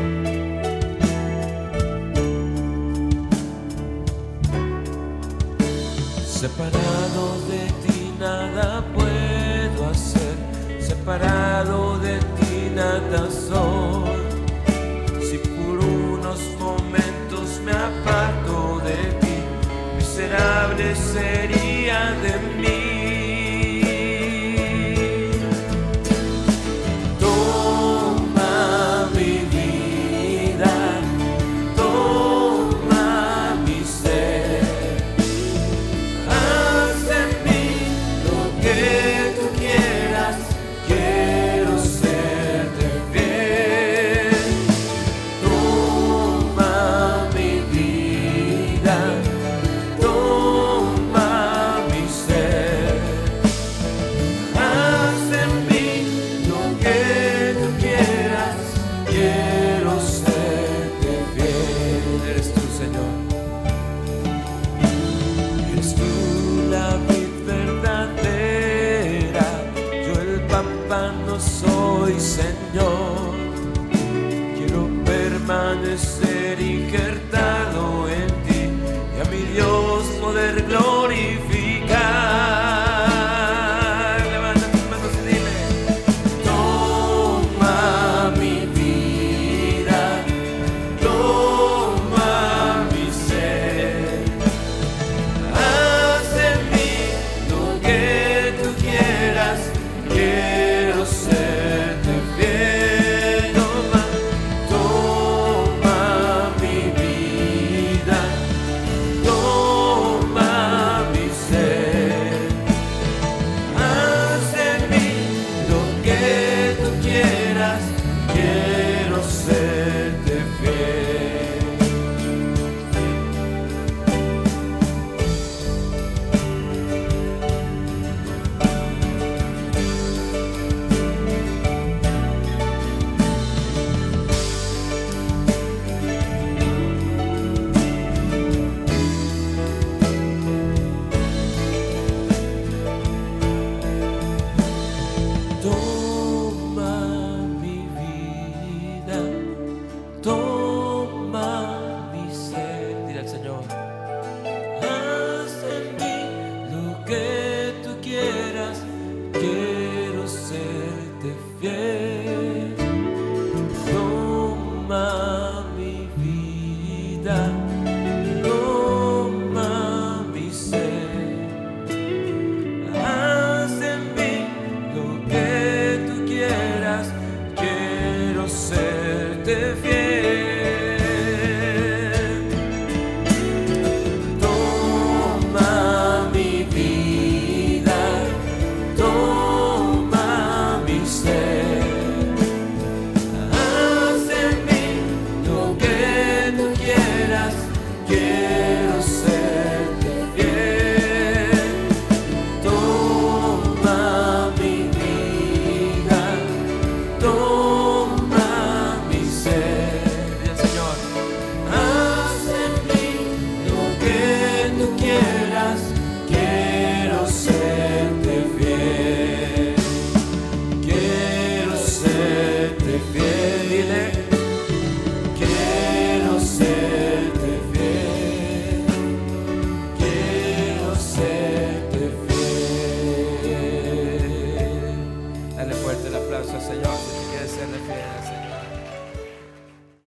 Speaker 2: Separado de ti nada puedo hacer, separado de ti nada soy. Si por unos momentos me aparto de ti, miserable sería de mí. Toma mi vida, toma mi ser. Haz en mí lo que tú quieras, quiero serte fiel. Toma mi vida, toma mi ser. Haz en mí lo que tú quieras, quiero serte fiel. Eres tú, Señor. Eres tú la vid verdadera, yo el pámpano soy, Señor. Quiero permanecer injertado en ti y a mi Dios poder glorificar.